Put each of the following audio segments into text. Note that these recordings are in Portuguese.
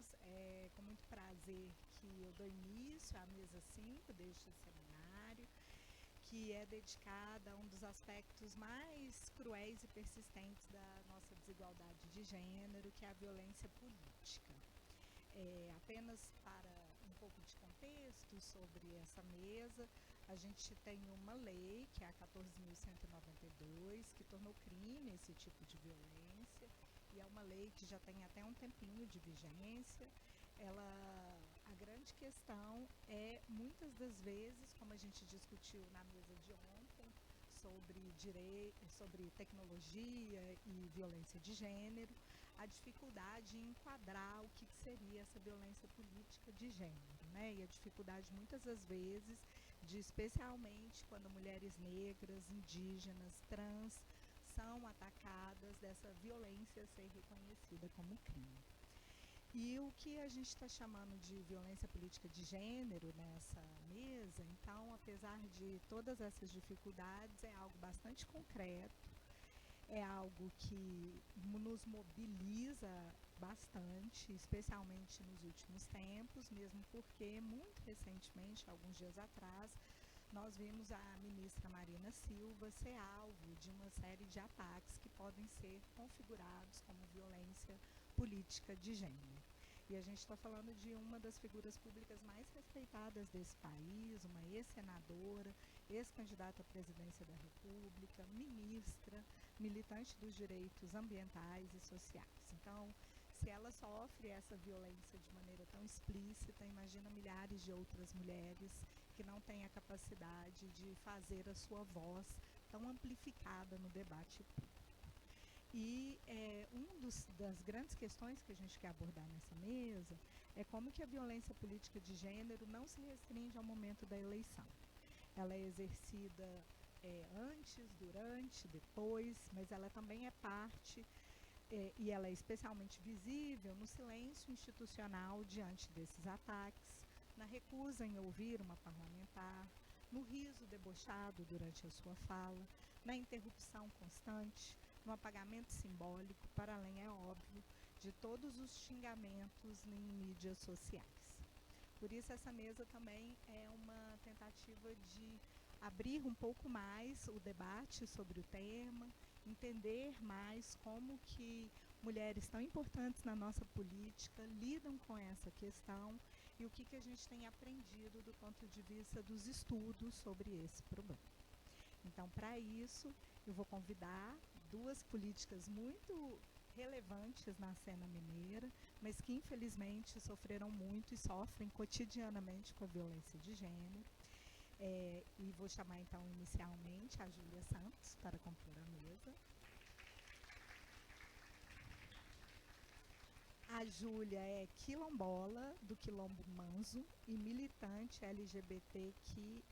todos. É com muito prazer que eu dou início à mesa 5 deste seminário, que é dedicada a um dos aspectos mais cruéis e persistentes da nossa desigualdade de gênero, que é a violência política. Apenas para um pouco de contexto sobre essa mesa, a gente tem uma lei, que é a 14.192, que tornou crime esse tipo de violência, e é uma lei que já tem até um tempinho de vigência. A grande questão é, muitas das vezes, como a gente discutiu na mesa de ontem, sobre tecnologia e violência de gênero, a dificuldade em enquadrar o que seria essa violência política de gênero, né? E a dificuldade, muitas das vezes, especialmente quando mulheres negras, indígenas, trans, são atacadas, dessa violência ser reconhecida como crime. E o que a gente está chamando de violência política de gênero nessa mesa, então, apesar de todas essas dificuldades, é algo bastante concreto, é algo que nos mobiliza bastante, especialmente nos últimos tempos, mesmo porque, muito recentemente, alguns dias atrás, nós vimos a ministra Marina Silva ser alvo de uma série de ataques que podem ser configurados como violência política de gênero. E a gente está falando de uma das figuras públicas mais respeitadas desse país, uma ex-senadora, ex-candidata à presidência da República, ministra, militante dos direitos ambientais e sociais. Então, se ela sofre essa violência de maneira tão explícita, imagina milhares de outras mulheres que não têm a capacidade de fazer a sua voz tão amplificada no debate público. E uma das grandes questões que a gente quer abordar nessa mesa é como que a violência política de gênero não se restringe ao momento da eleição. Ela é exercida antes, durante, depois, mas ela também é parte e ela é especialmente visível no silêncio institucional diante desses ataques, na recusa em ouvir uma parlamentar, no riso debochado durante a sua fala, na interrupção constante, no apagamento simbólico, para além, é óbvio, de todos os xingamentos em mídias sociais. Por isso, essa mesa também é uma tentativa de abrir um pouco mais o debate sobre o tema, entender mais como que mulheres tão importantes na nossa política lidam com essa questão e o que a gente tem aprendido do ponto de vista dos estudos sobre esse problema. Então, para isso, eu vou convidar duas políticas muito relevantes na cena mineira, mas que infelizmente sofreram muito e sofrem cotidianamente com a violência de gênero. E vou chamar então inicialmente a Júlia Santos para compor a mesa. A Júlia é quilombola do Quilombo Manzo e militante LGBTQIAPN+,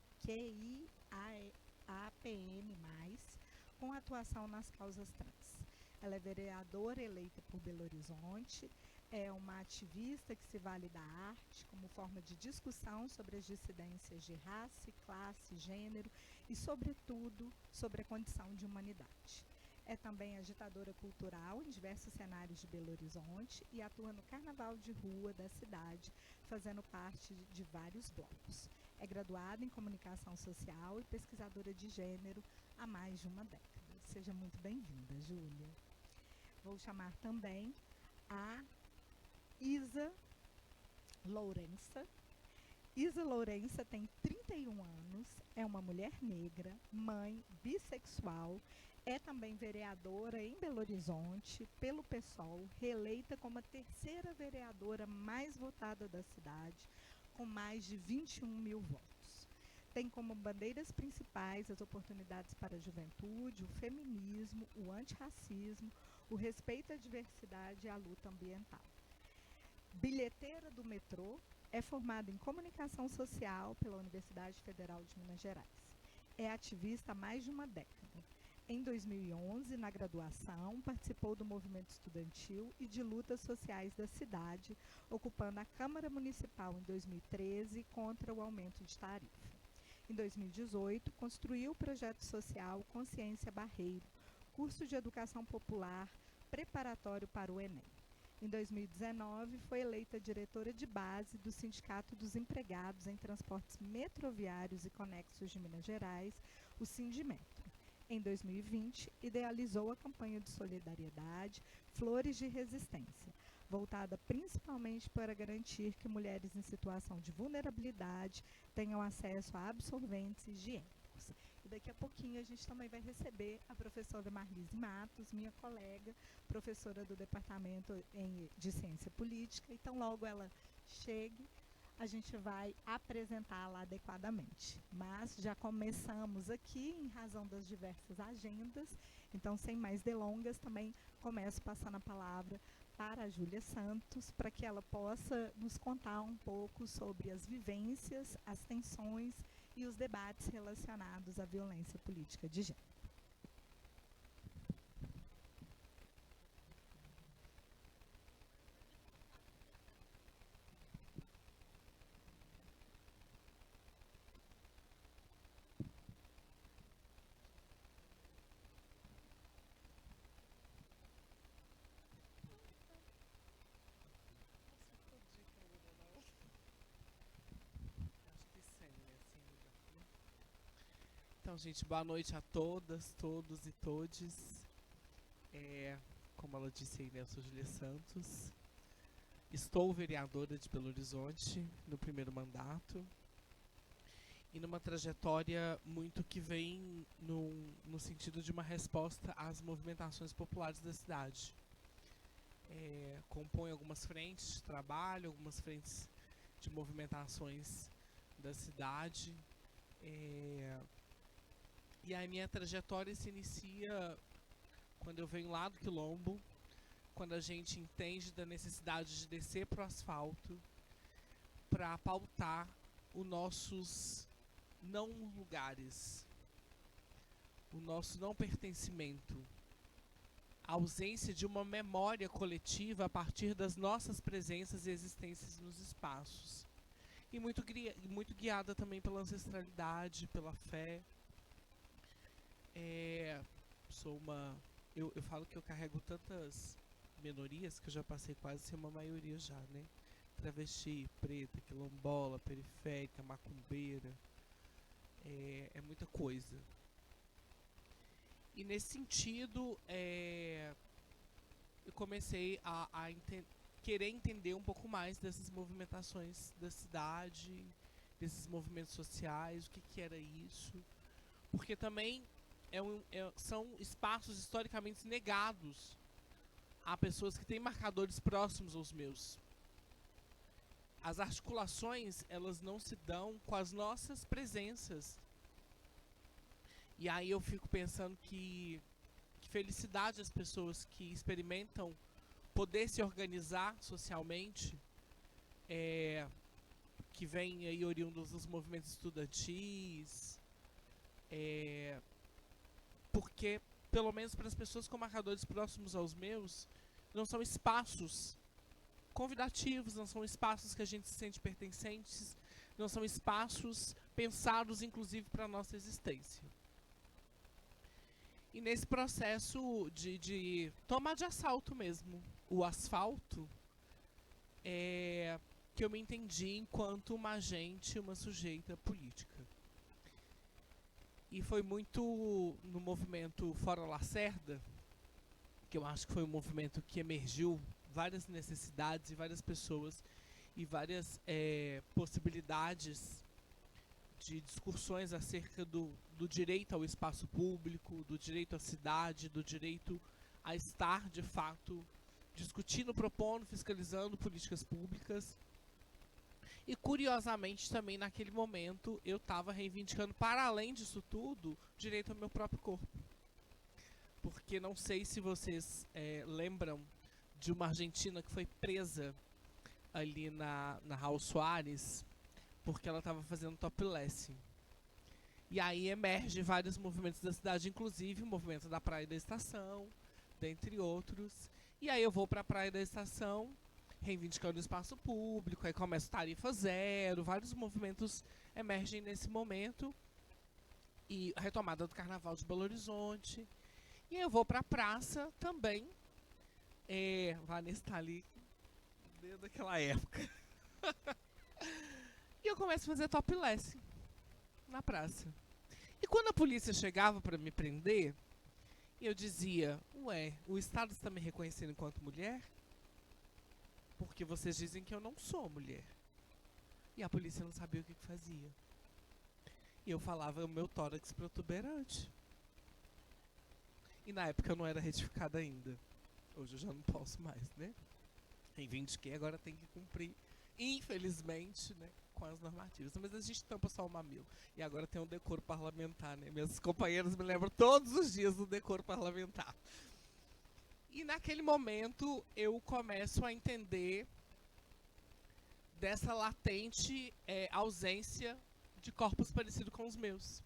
com atuação nas causas trans. Ela é vereadora eleita por Belo Horizonte, é uma ativista que se vale da arte como forma de discussão sobre as dissidências de raça, classe, gênero e, sobretudo, sobre a condição de humanidade. É também agitadora cultural em diversos cenários de Belo Horizonte e atua no carnaval de rua da cidade, fazendo parte de vários blocos. É graduada em comunicação social e pesquisadora de gênero há mais de uma década. Seja muito bem-vinda, Júlia. Vou chamar também a Isa Lourença. Isa Lourença tem 31 anos, é uma mulher negra, mãe, bissexual, é também vereadora em Belo Horizonte pelo PSOL, reeleita como a terceira vereadora mais votada da cidade, com mais de 21 mil votos. Tem como bandeiras principais as oportunidades para a juventude, o feminismo, o antirracismo, o respeito à diversidade e a luta ambiental. Bilheteira do metrô, é formada em comunicação social pela Universidade Federal de Minas Gerais. É ativista há mais de uma década. Em 2011, na graduação, participou do movimento estudantil e de lutas sociais da cidade, ocupando a Câmara Municipal em 2013 contra o aumento de tarifa. Em 2018, construiu o projeto social Consciência Barreiro, curso de educação popular preparatório para o Enem. Em 2019, foi eleita diretora de base do Sindicato dos Empregados em Transportes Metroviários e Conexos de Minas Gerais, o Sindimetro. Em 2020, idealizou a campanha de solidariedade Flores de Resistência, voltada principalmente para garantir que mulheres em situação de vulnerabilidade tenham acesso a absorventes higiênicos. E daqui a pouquinho a gente também vai receber a professora Marlise Matos, minha colega, professora do Departamento de Ciência Política. Então, logo ela chegue, a gente vai apresentá-la adequadamente. Mas já começamos aqui em razão das diversas agendas. Então, sem mais delongas, também começo passando a palavra para a Júlia Santos, para que ela possa nos contar um pouco sobre as vivências, as tensões e os debates relacionados à violência política de gênero. Então, gente, boa noite a todas, todos e todes. Como ela disse aí, né, eu sou Júlia Santos. Estou vereadora de Belo Horizonte no primeiro mandato. E numa trajetória muito que vem no sentido de uma resposta às movimentações populares da cidade. Compõe algumas frentes de trabalho, algumas frentes de movimentações da cidade. E a minha trajetória se inicia quando eu venho lá do Quilombo, quando a gente entende da necessidade de descer para o asfalto para pautar os nossos não lugares, o nosso não pertencimento, a ausência de uma memória coletiva a partir das nossas presenças e existências nos espaços. E muito guiada também pela ancestralidade, pela fé. Eu falo que eu carrego tantas minorias que eu já passei quase a ser uma maioria já, né? Travesti, preta, quilombola, periférica, macumbeira. É muita coisa. E nesse sentido, eu comecei a querer entender um pouco mais dessas movimentações da cidade, desses movimentos sociais, o que era isso. Porque também são espaços historicamente negados a pessoas que têm marcadores próximos aos meus. As articulações, elas não se dão com as nossas presenças. E aí eu fico pensando que felicidade as pessoas que experimentam poder se organizar socialmente, que vêm aí oriundos dos movimentos estudantis, porque, pelo menos para as pessoas com marcadores próximos aos meus, não são espaços convidativos, não são espaços que a gente se sente pertencentes, não são espaços pensados, inclusive, para a nossa existência. E nesse processo de tomar de assalto mesmo o asfalto, que eu me entendi enquanto uma agente, uma sujeita política. E foi muito no movimento Fora Lacerda, que eu acho que foi um movimento que emergiu várias necessidades e várias pessoas e várias possibilidades de discussões acerca do direito ao espaço público, do direito à cidade, do direito a estar, de fato, discutindo, propondo, fiscalizando políticas públicas. E, curiosamente, também naquele momento, eu estava reivindicando, para além disso tudo, direito ao meu próprio corpo. Porque não sei se vocês lembram de uma argentina que foi presa ali na Raul Soares, porque ela estava fazendo topless. E aí emergem vários movimentos da cidade, inclusive o movimento da Praia da Estação, dentre outros. E aí eu vou para a Praia da Estação, reivindicando o espaço público, aí começa tarifa zero, vários movimentos emergem nesse momento. E a retomada do Carnaval de Belo Horizonte. E aí eu vou para a praça também, Vanessa tá ali desde aquela época. E eu começo a fazer topless na praça. E quando a polícia chegava para me prender, eu dizia, ué, o Estado está me reconhecendo enquanto mulher? Porque vocês dizem que eu não sou mulher. E a polícia não sabia o que fazia. E eu falava o meu tórax protuberante. E na época eu não era retificada ainda. Hoje eu já não posso mais, né? Reivindiquei, agora tem que cumprir, infelizmente, né, com as normativas. Mas a gente tampa só o mamilo. E agora tem um decoro parlamentar, né? Meus companheiros me lembram todos os dias do decoro parlamentar. E naquele momento eu começo a entender dessa latente ausência de corpos parecidos com os meus.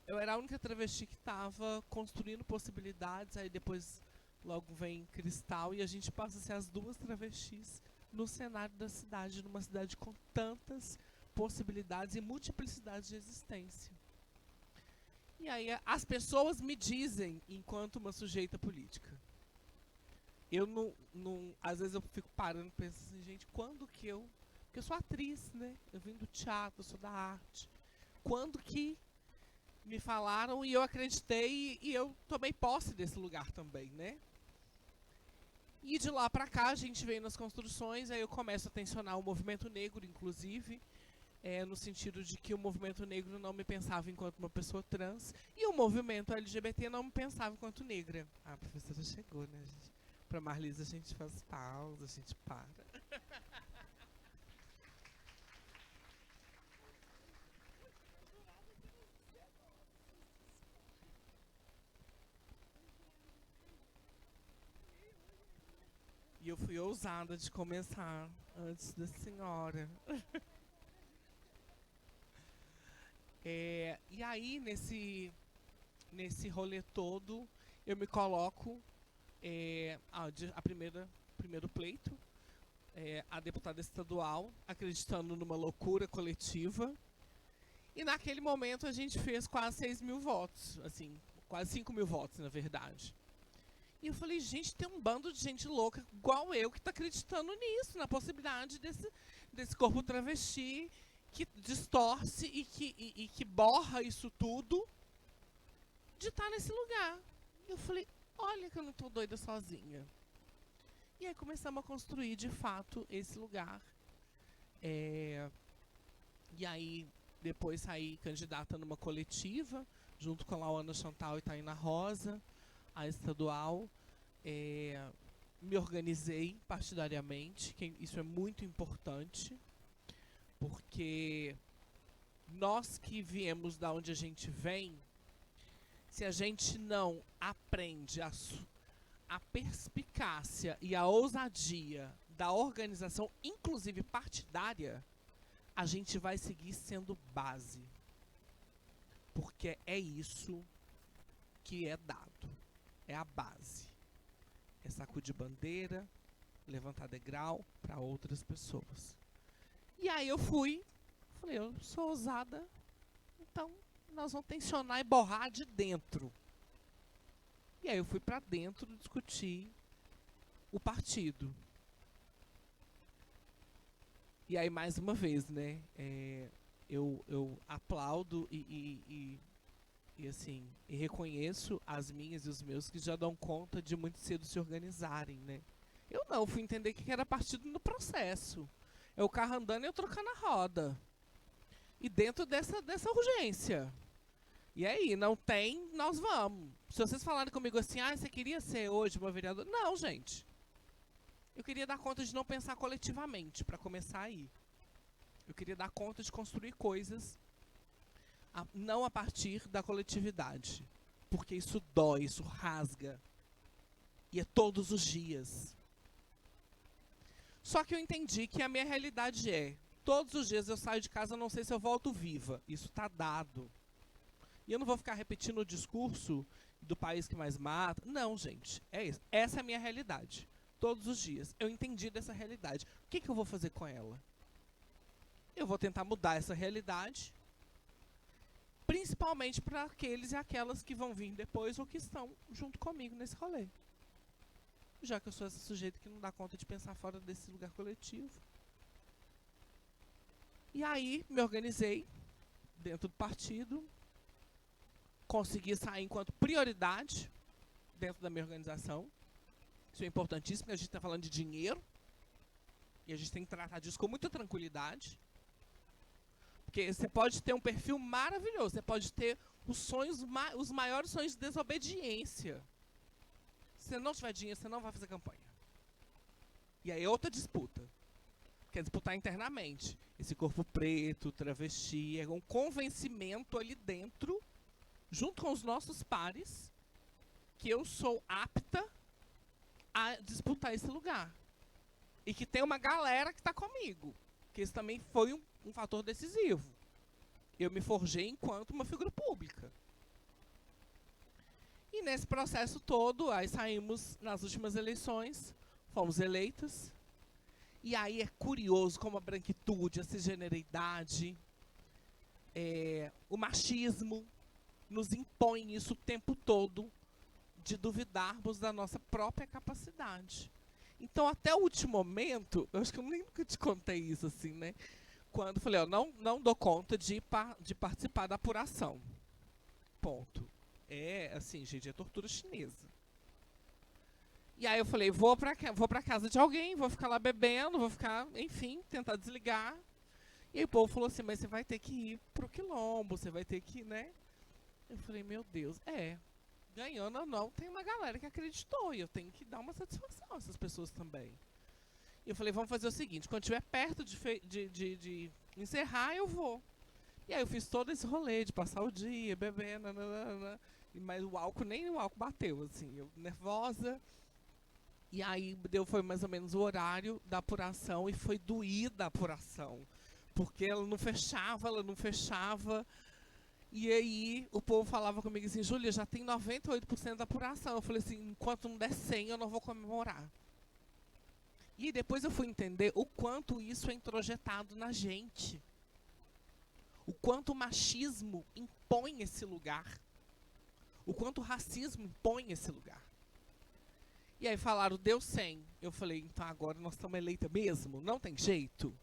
Eu era a única travesti que estava construindo possibilidades, aí depois logo vem Cristal e a gente passa a ser as duas travestis no cenário da cidade, numa cidade com tantas possibilidades e multiplicidades de existência. E aí as pessoas me dizem, enquanto uma sujeita política. Eu não às vezes eu fico parando e penso assim, gente, quando que eu... Porque eu sou atriz, né? Eu vim do teatro, eu sou da arte. Quando que me falaram e eu acreditei e eu tomei posse desse lugar também, né? E de lá pra cá a gente vem nas construções, aí eu começo a tensionar o movimento negro, inclusive, no sentido de que o movimento negro não me pensava enquanto uma pessoa trans e o movimento LGBT não me pensava enquanto negra. Ah, a professora chegou, né, gente? Pra Marlisa a gente faz pausa, a gente para. E eu fui ousada de começar antes da senhora. E aí, nesse rolê todo, eu me coloco primeiro pleito, a deputada estadual, acreditando numa loucura coletiva. E naquele momento a gente fez quase 6 mil votos, assim, quase 5 mil votos, na verdade. E eu falei, gente, tem um bando de gente louca, igual eu, que está acreditando nisso, na possibilidade desse corpo travesti que distorce e que borra isso tudo de estar nesse lugar. E eu falei, olha que eu não estou doida sozinha. E aí começamos a construir, de fato, esse lugar. E aí, depois saí candidata numa coletiva, junto com a Lauana Chantal e Taina Rosa, a estadual, me organizei partidariamente, isso é muito importante, porque nós que viemos da onde a gente vem, se a gente não aprende a perspicácia e a ousadia da organização, inclusive partidária, a gente vai seguir sendo base. Porque é isso que é dado. É a base. É sacudir bandeira, levantar degrau para outras pessoas. E aí eu falei, eu sou ousada, então nós vamos tensionar e borrar de dentro. E aí eu fui para dentro discutir o partido. E aí, mais uma vez, né, eu aplaudo e assim, e reconheço as minhas e os meus que já dão conta de muito cedo se organizarem, né. Eu não, fui entender que era partido no processo. É o carro andando e eu trocando a roda. E dentro dessa urgência. E aí, não tem, nós vamos. Se vocês falarem comigo assim, você queria ser hoje uma vereadora? Não, gente. Eu queria dar conta de não pensar coletivamente, para começar aí. Eu queria dar conta de construir coisas, não a partir da coletividade. Porque isso dói, isso rasga. E é todos os dias. Só que eu entendi que a minha realidade todos os dias eu saio de casa, não sei se eu volto viva. Isso está dado. E eu não vou ficar repetindo o discurso do país que mais mata. Não, gente, é isso. Essa é a minha realidade. Todos os dias. Eu entendi dessa realidade. O que eu vou fazer com ela? Eu vou tentar mudar essa realidade, principalmente para aqueles e aquelas que vão vir depois ou que estão junto comigo nesse rolê. já que eu sou esse sujeito que não dá conta de pensar fora desse lugar coletivo. E aí me organizei dentro do partido, consegui sair enquanto prioridade dentro da minha organização. Isso é importantíssimo, porque a gente está falando de dinheiro e a gente tem que tratar disso com muita tranquilidade. Porque você pode ter um perfil maravilhoso, você pode ter os maiores sonhos de desobediência. Se você não tiver dinheiro, você não vai fazer campanha. E aí é outra disputa. Quer disputar internamente. Esse corpo preto, travesti, é um convencimento ali dentro, junto com os nossos pares, que eu sou apta a disputar esse lugar. E que tem uma galera que está comigo. Que isso também foi um fator decisivo. Eu me forjei enquanto uma figura pública. E nesse processo todo, aí saímos nas últimas eleições, fomos eleitas. E aí é curioso como a branquitude, a cisgeneridade, o machismo nos impõe isso o tempo todo de duvidarmos da nossa própria capacidade. Então, até o último momento, eu acho que eu nunca te contei isso assim, né? Quando falei, ó, não dou conta de participar da apuração. Ponto. É, assim, gente, é tortura chinesa. E aí eu falei, vou pra casa de alguém, vou ficar lá bebendo, vou ficar, enfim, tentar desligar. E aí o povo falou assim, mas você vai ter que ir pro quilombo, você vai ter que, né? Eu falei, meu Deus, ganhando ou não, tem uma galera que acreditou e eu tenho que dar uma satisfação a essas pessoas também. E eu falei, vamos fazer o seguinte, quando estiver perto de encerrar, eu vou. E aí eu fiz todo esse rolê de passar o dia, bebendo, mas nem o álcool bateu, assim, eu nervosa. E aí foi mais ou menos o horário da apuração e foi doída a apuração. Porque ela não fechava. E aí o povo falava comigo assim, Júlia, já tem 98% da apuração. Eu falei assim, enquanto não der 100, eu não vou comemorar. E depois eu fui entender o quanto isso é introjetado na gente. O quanto o machismo impõe esse lugar. O quanto o racismo impõe esse lugar. E aí falaram, deu 100. Eu falei, então agora nós estamos eleita mesmo? Não tem jeito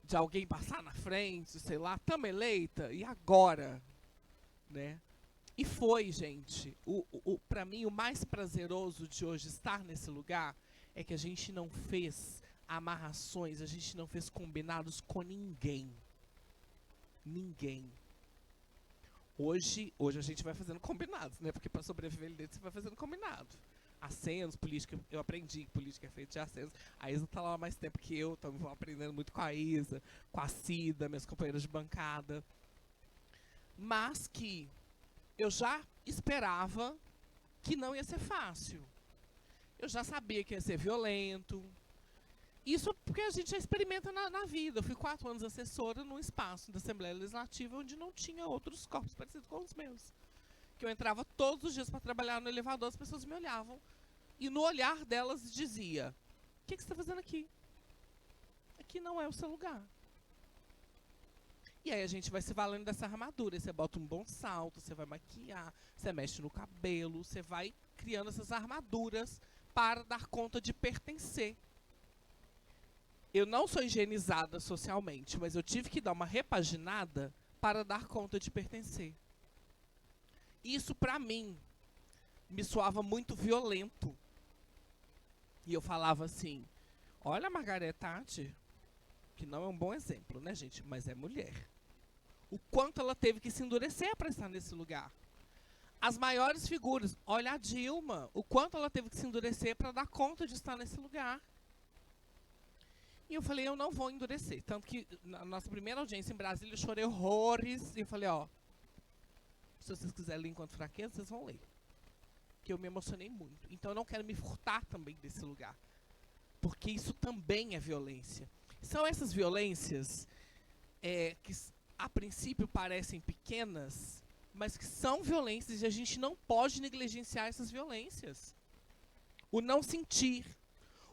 de alguém passar na frente, sei lá, estamos eleita? E agora? Né? E foi, gente. Para mim, o mais prazeroso de hoje estar nesse lugar é que a gente não fez amarrações, a gente não fez combinados com ninguém. Ninguém. Hoje a gente vai fazendo combinados, né? Porque para sobreviver ali dentro, você vai fazendo combinado. Acenos, política, eu aprendi que política é feita de acenos. A Isa tá lá há mais tempo que eu, então aprendendo muito com a Isa, com a Cida, minhas companheiras de bancada. Mas que eu já esperava que não ia ser fácil. Eu já sabia que ia ser violento. Isso porque a gente já experimenta na vida. Eu fui 4 anos assessora num espaço da Assembleia Legislativa onde não tinha outros corpos parecidos com os meus. Que eu entrava todos os dias para trabalhar no elevador, as pessoas me olhavam. E no olhar delas dizia, o que você está fazendo aqui? Aqui não é o seu lugar. E aí a gente vai se valendo dessa armadura. Você bota um bom salto, você vai maquiar, você mexe no cabelo, você vai criando essas armaduras para dar conta de pertencer. Eu não sou higienizada socialmente, mas eu tive que dar uma repaginada para dar conta de pertencer. Isso, para mim, me soava muito violento. E eu falava assim, olha a Margareth Tati, que não é um bom exemplo, né, gente? Mas é mulher. O quanto ela teve que se endurecer para estar nesse lugar. As maiores figuras, olha a Dilma, o quanto ela teve que se endurecer para dar conta de estar nesse lugar. E eu falei, eu não vou endurecer. Tanto que na nossa primeira audiência em Brasília, eu chorei horrores. E eu falei, ó, se vocês quiserem ler enquanto fraqueza, vocês vão ler. Que eu me emocionei muito. Então eu não quero me furtar também desse lugar. Porque isso também é violência. São essas violências que a princípio parecem pequenas, mas que são violências e a gente não pode negligenciar essas violências. O não sentir,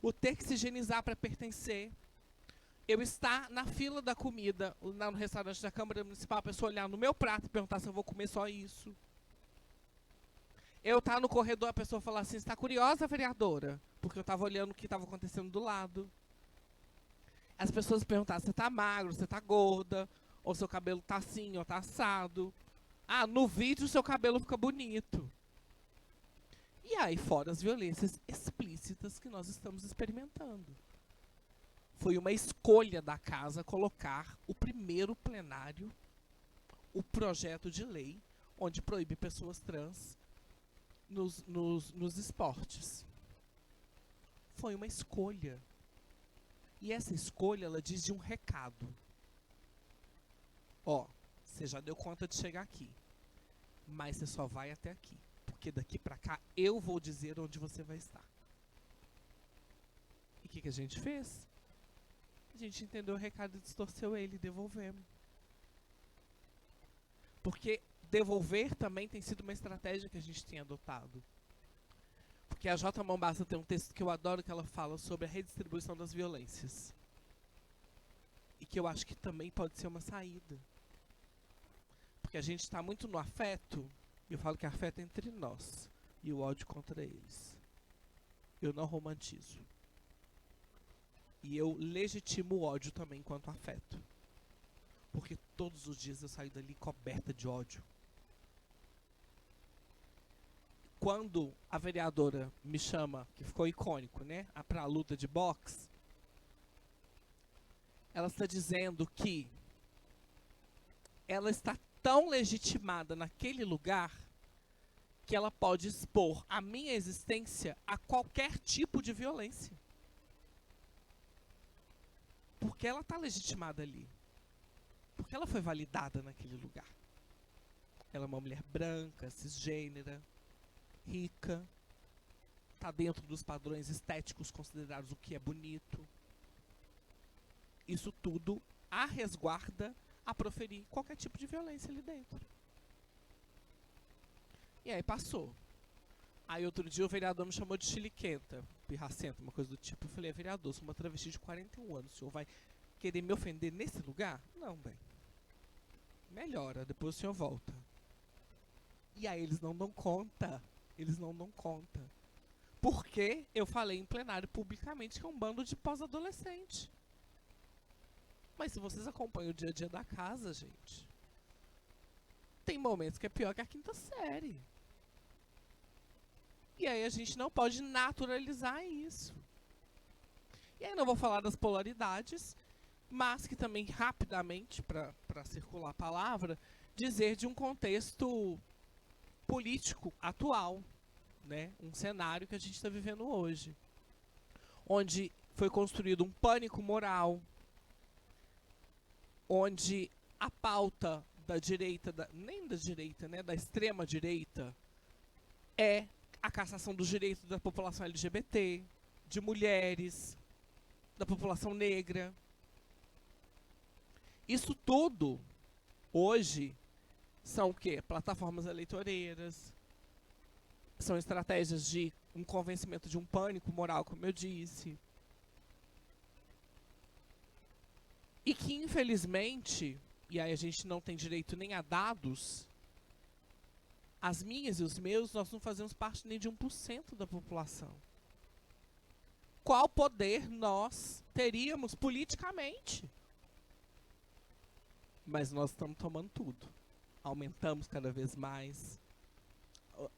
o ter que se higienizar para pertencer. Eu estar na fila da comida, no restaurante da Câmara Municipal, a pessoa olhar no meu prato e perguntar se eu vou comer só isso. Eu tá no corredor, a pessoa falar assim, está curiosa, vereadora? Porque eu estava olhando o que estava acontecendo do lado. As pessoas perguntavam, você tá magro, você tá gorda, ou seu cabelo tá assim, ou tá assado. Ah, no vídeo seu cabelo fica bonito. E aí, fora as violências explícitas que nós estamos experimentando. Foi uma escolha da casa colocar o primeiro plenário, o projeto de lei, onde proíbe pessoas trans nos esportes. Foi uma escolha. E essa escolha, ela diz de um recado. Ó, você já deu conta de chegar aqui, mas você só vai até aqui. Porque daqui pra cá, eu vou dizer onde você vai estar. E o que a gente fez? A gente entendeu o recado e distorceu ele e devolvemos. Porque devolver também tem sido uma estratégia que a gente tem adotado. Porque a J. Mombassa tem um texto que eu adoro, que ela fala sobre a redistribuição das violências. E que eu acho que também pode ser uma saída. Porque a gente está muito no afeto, e eu falo que afeto é entre nós, e o ódio contra eles. Eu não romantizo. E eu legitimo o ódio também enquanto afeto. Porque todos os dias eu saio dali coberta de ódio. Quando a vereadora me chama, que ficou icônico, né, para a luta de boxe, ela está dizendo que ela está tão legitimada naquele lugar que ela pode expor a minha existência a qualquer tipo de violência. Porque ela está legitimada ali. Porque ela foi validada naquele lugar. Ela é uma mulher branca, cisgênera, rica, está dentro dos padrões estéticos considerados o que é bonito. Isso tudo a resguarda a proferir qualquer tipo de violência ali dentro. E aí passou. Aí outro dia o vereador me chamou de chiliquenta, pirracenta, uma coisa do tipo. Eu falei, vereador, sou uma travesti de 41 anos, o senhor vai querer me ofender nesse lugar? Não, bem. Melhora, depois o senhor volta. E aí eles não dão conta. Eles não dão conta. Porque eu falei em plenário publicamente que é um bando de pós-adolescente. Mas se vocês acompanham o dia a dia da casa, gente, tem momentos que é pior que a quinta série. E aí a gente não pode naturalizar isso. E aí não vou falar das polaridades, mas que também rapidamente, para circular a palavra, dizer de um contexto político atual, né? Um cenário que a gente está vivendo hoje, onde foi construído um pânico moral, onde a pauta da direita, nem da direita, né, da extrema direita, é a cassação dos direitos da população LGBT, de mulheres, da população negra. Isso tudo, hoje, são o quê? Plataformas eleitoreiras, são estratégias de um convencimento de um pânico moral, como eu disse. E que, infelizmente, e aí a gente não tem direito nem a dados, as minhas e os meus, nós não fazemos parte nem de 1% da população. Qual poder nós teríamos politicamente? Mas nós estamos tomando tudo. Aumentamos cada vez mais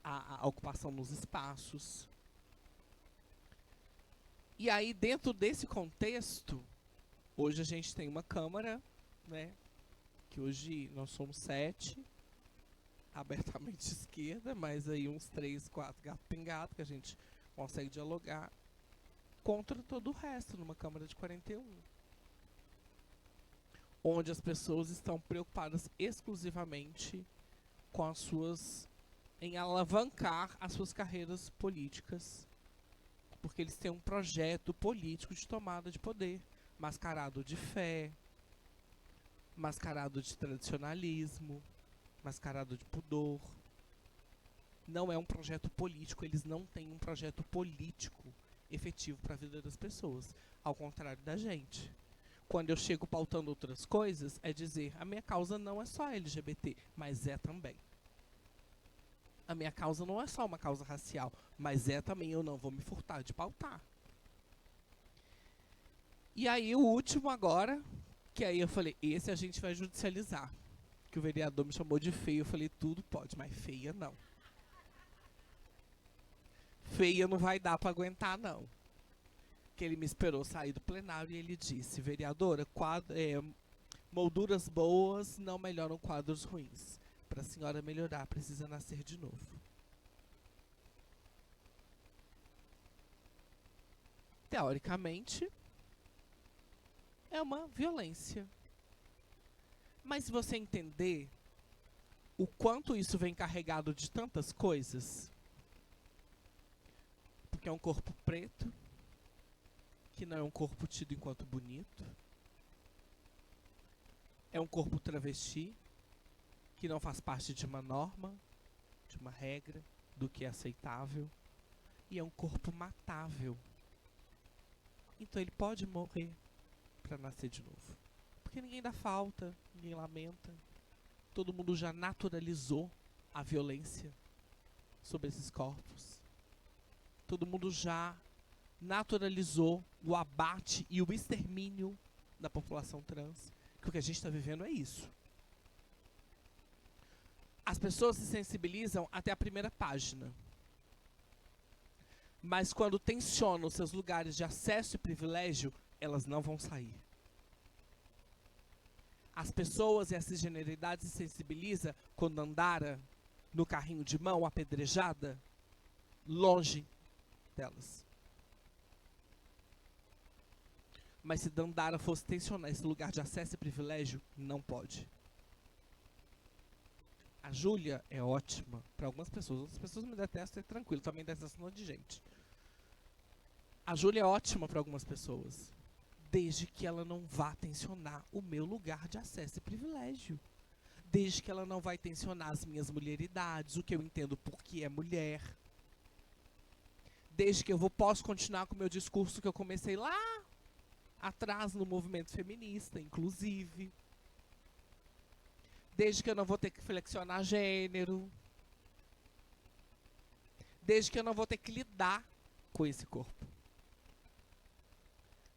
a ocupação nos espaços. E aí, dentro desse contexto, hoje a gente tem uma Câmara, né, que hoje nós somos 7, abertamente esquerda, mas aí uns 3, 4 gato pingado, que a gente consegue dialogar, contra todo o resto, numa Câmara de 41. Onde as pessoas estão preocupadas exclusivamente com as suas, em alavancar as suas carreiras políticas, porque eles têm um projeto político de tomada de poder, mascarado de fé, mascarado de tradicionalismo, mascarado de pudor. Não é um projeto político, eles não têm um projeto político efetivo para a vida das pessoas, ao contrário da gente. Quando eu chego pautando outras coisas, é dizer, a minha causa não é só LGBT, mas é também. A minha causa não é só uma causa racial, mas é também eu não vou me furtar de pautar. E aí o último agora, que aí eu falei, esse a gente vai judicializar. Que o vereador me chamou de feio, eu falei, tudo pode, mas feia não. Feia não vai dar para aguentar não. Que ele me esperou sair do plenário e ele disse, vereadora, molduras boas não melhoram quadros ruins. Para a senhora melhorar, precisa nascer de novo. Teoricamente, é uma violência. Mas se você entender o quanto isso vem carregado de tantas coisas, porque é um corpo preto, que não é um corpo tido enquanto bonito, é um corpo travesti, que não faz parte de uma norma, de uma regra, do que é aceitável, e é um corpo matável. Então ele pode morrer para nascer de novo. Porque ninguém dá falta, ninguém lamenta. Todo mundo já naturalizou a violência sobre esses corpos. Todo mundo já naturalizou o abate e o extermínio da população trans. Que o que a gente está vivendo é isso. As pessoas se sensibilizam até a primeira página. Mas quando tensionam seus lugares de acesso e privilégio, elas não vão sair. As pessoas e a cisgeneridade se sensibiliza quando Dandara, no carrinho de mão, apedrejada, longe delas. Mas se Dandara fosse tensionar esse lugar de acesso e privilégio, não pode. A Júlia é ótima para algumas pessoas. Outras pessoas me detestam, é tranquilo, também detestam de gente. A Júlia é ótima para algumas pessoas, desde que ela não vá tensionar o meu lugar de acesso e privilégio. Desde que ela não vai tensionar as minhas mulheridades, o que eu entendo por que é mulher. Desde que posso continuar com o meu discurso que eu comecei lá atrás no movimento feminista, inclusive. Desde que eu não vou ter que flexionar gênero. Desde que eu não vou ter que lidar com esse corpo.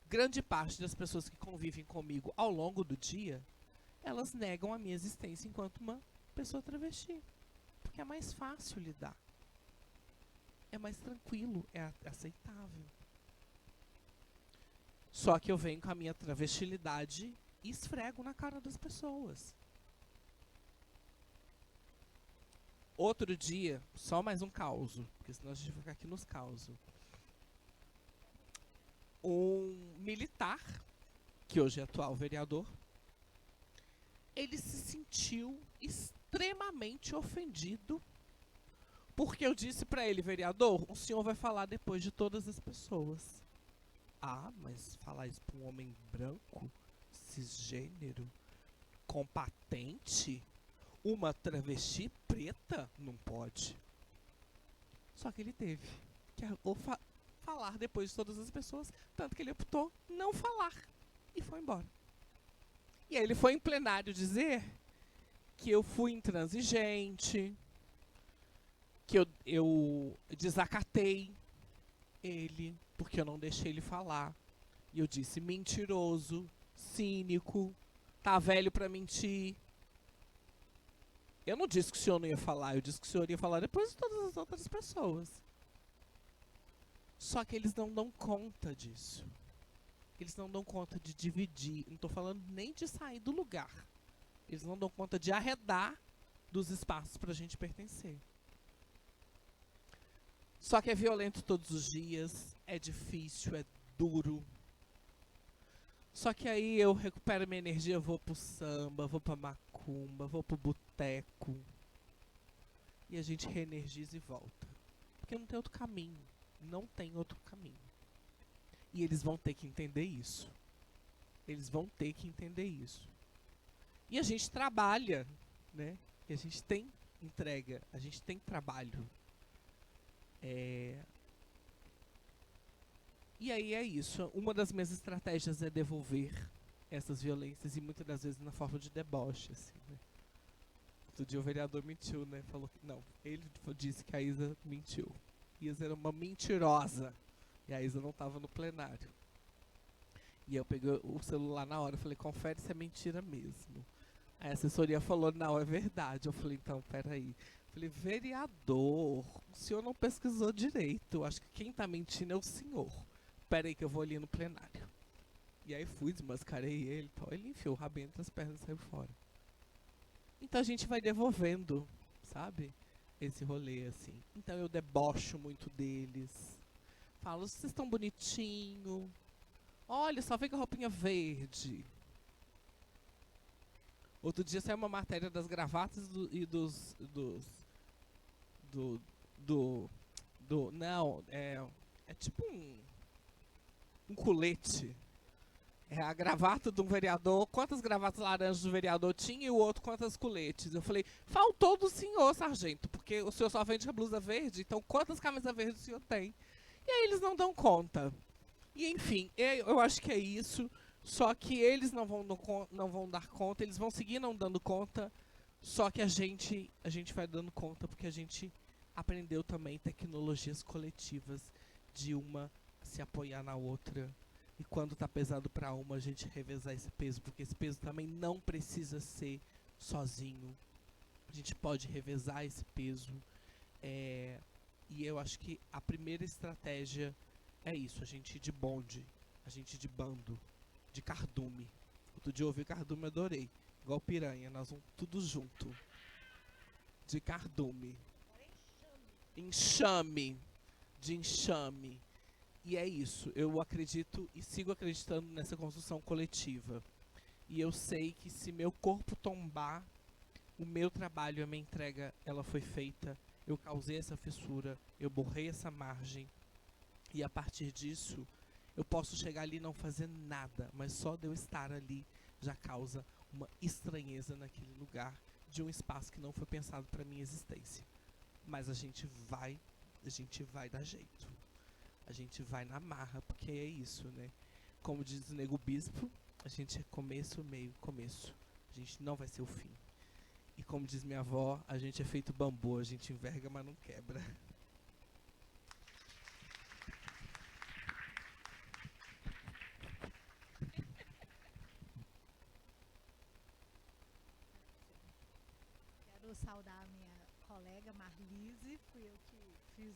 Grande parte das pessoas que convivem comigo ao longo do dia, elas negam a minha existência enquanto uma pessoa travesti. Porque é mais fácil lidar. É mais tranquilo, é aceitável. Só que eu venho com a minha travestilidade e esfrego na cara das pessoas. Outro dia, só mais um causo, porque senão a gente vai ficar aqui nos causos. Um militar, que hoje é atual vereador, ele se sentiu extremamente ofendido porque eu disse para ele, vereador, o senhor vai falar depois de todas as pessoas. Ah, mas falar isso para um homem branco, cisgênero, compatente, uma travesti preta, não pode. Só que ele teve que falar depois de todas as pessoas, tanto que ele optou não falar e foi embora. E aí ele foi em plenário dizer que eu fui intransigente, que eu desacatei ele, porque eu não deixei ele falar. E eu disse, mentiroso, cínico, tá velho pra mentir. Eu não disse que o senhor não ia falar, eu disse que o senhor ia falar depois de todas as outras pessoas. Só que eles não dão conta disso. Eles não dão conta de dividir. Não estou falando nem de sair do lugar. Eles não dão conta de arredar dos espaços para a gente pertencer. Só que é violento todos os dias, é difícil, é duro. Só que aí eu recupero minha energia, vou pro samba, vou pra macumba, vou pro boteco. E a gente reenergiza e volta. Porque não tem outro caminho. Não tem outro caminho. E eles vão ter que entender isso. Eles vão ter que entender isso. E a gente trabalha, né? E a gente tem entrega, a gente tem trabalho. E aí é isso. Uma das minhas estratégias é devolver essas violências e muitas das vezes na forma de deboche, assim, né? Outro dia o vereador mentiu, né? Falou que não. Ele disse que a Isa mentiu. Isa era uma mentirosa. E a Isa não estava no plenário. E eu peguei o celular na hora e falei, confere se é mentira mesmo. Aí a assessoria falou, não, é verdade. Eu falei, então, peraí. Falei, vereador, o senhor não pesquisou direito. Eu acho que quem tá mentindo é o senhor. Peraí que eu vou ali no plenário. E aí fui, desmascarei ele e tal. Ele enfiou o rabinho entre as pernas e saiu fora. Então a gente vai devolvendo, sabe? Esse rolê, assim. Então eu debocho muito deles. Falo, vocês estão bonitinho. Olha, só vem com a roupinha verde. Outro dia saiu uma matéria das gravatas e não, é tipo um colete. É a gravata de um vereador, quantas gravatas laranjas do vereador tinha e o outro quantas coletes. Eu falei, faltou do senhor, sargento, porque o senhor só vende a blusa verde, então quantas camisas verdes o senhor tem? E aí eles não dão conta. E enfim, eu acho que é isso, só que eles não vão dar conta, eles vão seguir não dando conta, só que a gente vai dando conta porque a gente aprendeu também tecnologias coletivas de uma se apoiar na outra. E quando tá pesado para uma, a gente revezar esse peso, porque esse peso também não precisa ser sozinho. A gente pode revezar esse peso. E eu acho que a primeira estratégia é isso, a gente ir de bonde, a gente ir de bando, de cardume. Outro dia eu ouvi cardume, adorei. Igual piranha, nós vamos tudo junto. De cardume. Enxame. De enxame. E é isso, eu acredito e sigo acreditando nessa construção coletiva. E eu sei que se meu corpo tombar, o meu trabalho, a minha entrega, ela foi feita. Eu causei essa fissura, eu borrei essa margem. E a partir disso, eu posso chegar ali e não fazer nada. Mas só de eu estar ali já causa uma estranheza naquele lugar, de um espaço que não foi pensado para minha existência. Mas a gente vai dar jeito. A gente vai na marra, porque é isso, né? Como diz o Nego Bispo, a gente é começo, meio, começo. A gente não vai ser o fim. E como diz minha avó, a gente é feito bambu, a gente enverga, mas não quebra. Quero saudar a minha colega Marlise, fui eu que fiz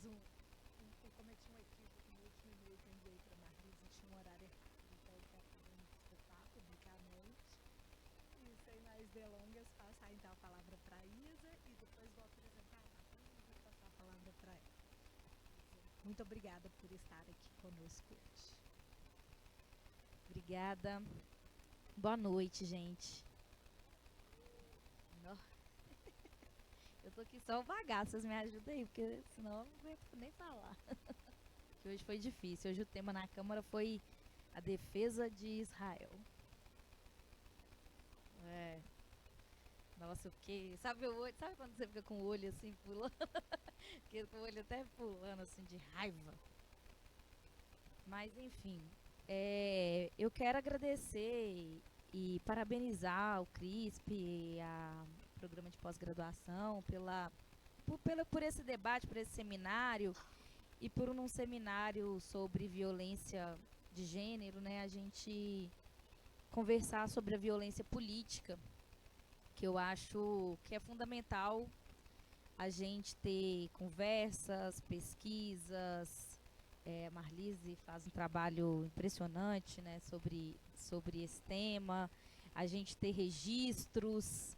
eu cometi um equívoco no último e-mail que eu enviei para Marlise, tinha um horário errado, então eu quero pedir um desculpar publicamente. E sem mais delongas, passar então a palavra para a Isa e depois vou apresentar a Marlise e passar a palavra para ela. Muito obrigada por estar aqui conosco hoje. Obrigada. Boa noite, gente. Eu tô aqui só vagar, vocês me ajudem aí, porque senão eu não aguento nem falar. Que hoje foi difícil. Hoje o tema na Câmara foi a defesa de Israel. Nossa, porque sabe o olho, sabe quando você fica com o olho assim pulando? Fiquei com o olho até pulando assim de raiva. Mas enfim, eu quero agradecer e parabenizar o CRISP e o programa de pós-graduação por esse debate, por esse seminário e por um seminário sobre violência de gênero, né, a gente conversar sobre a violência política, que eu acho que é fundamental a gente ter conversas, pesquisas. A Marlise faz um trabalho impressionante, né, sobre esse tema, a gente ter registros,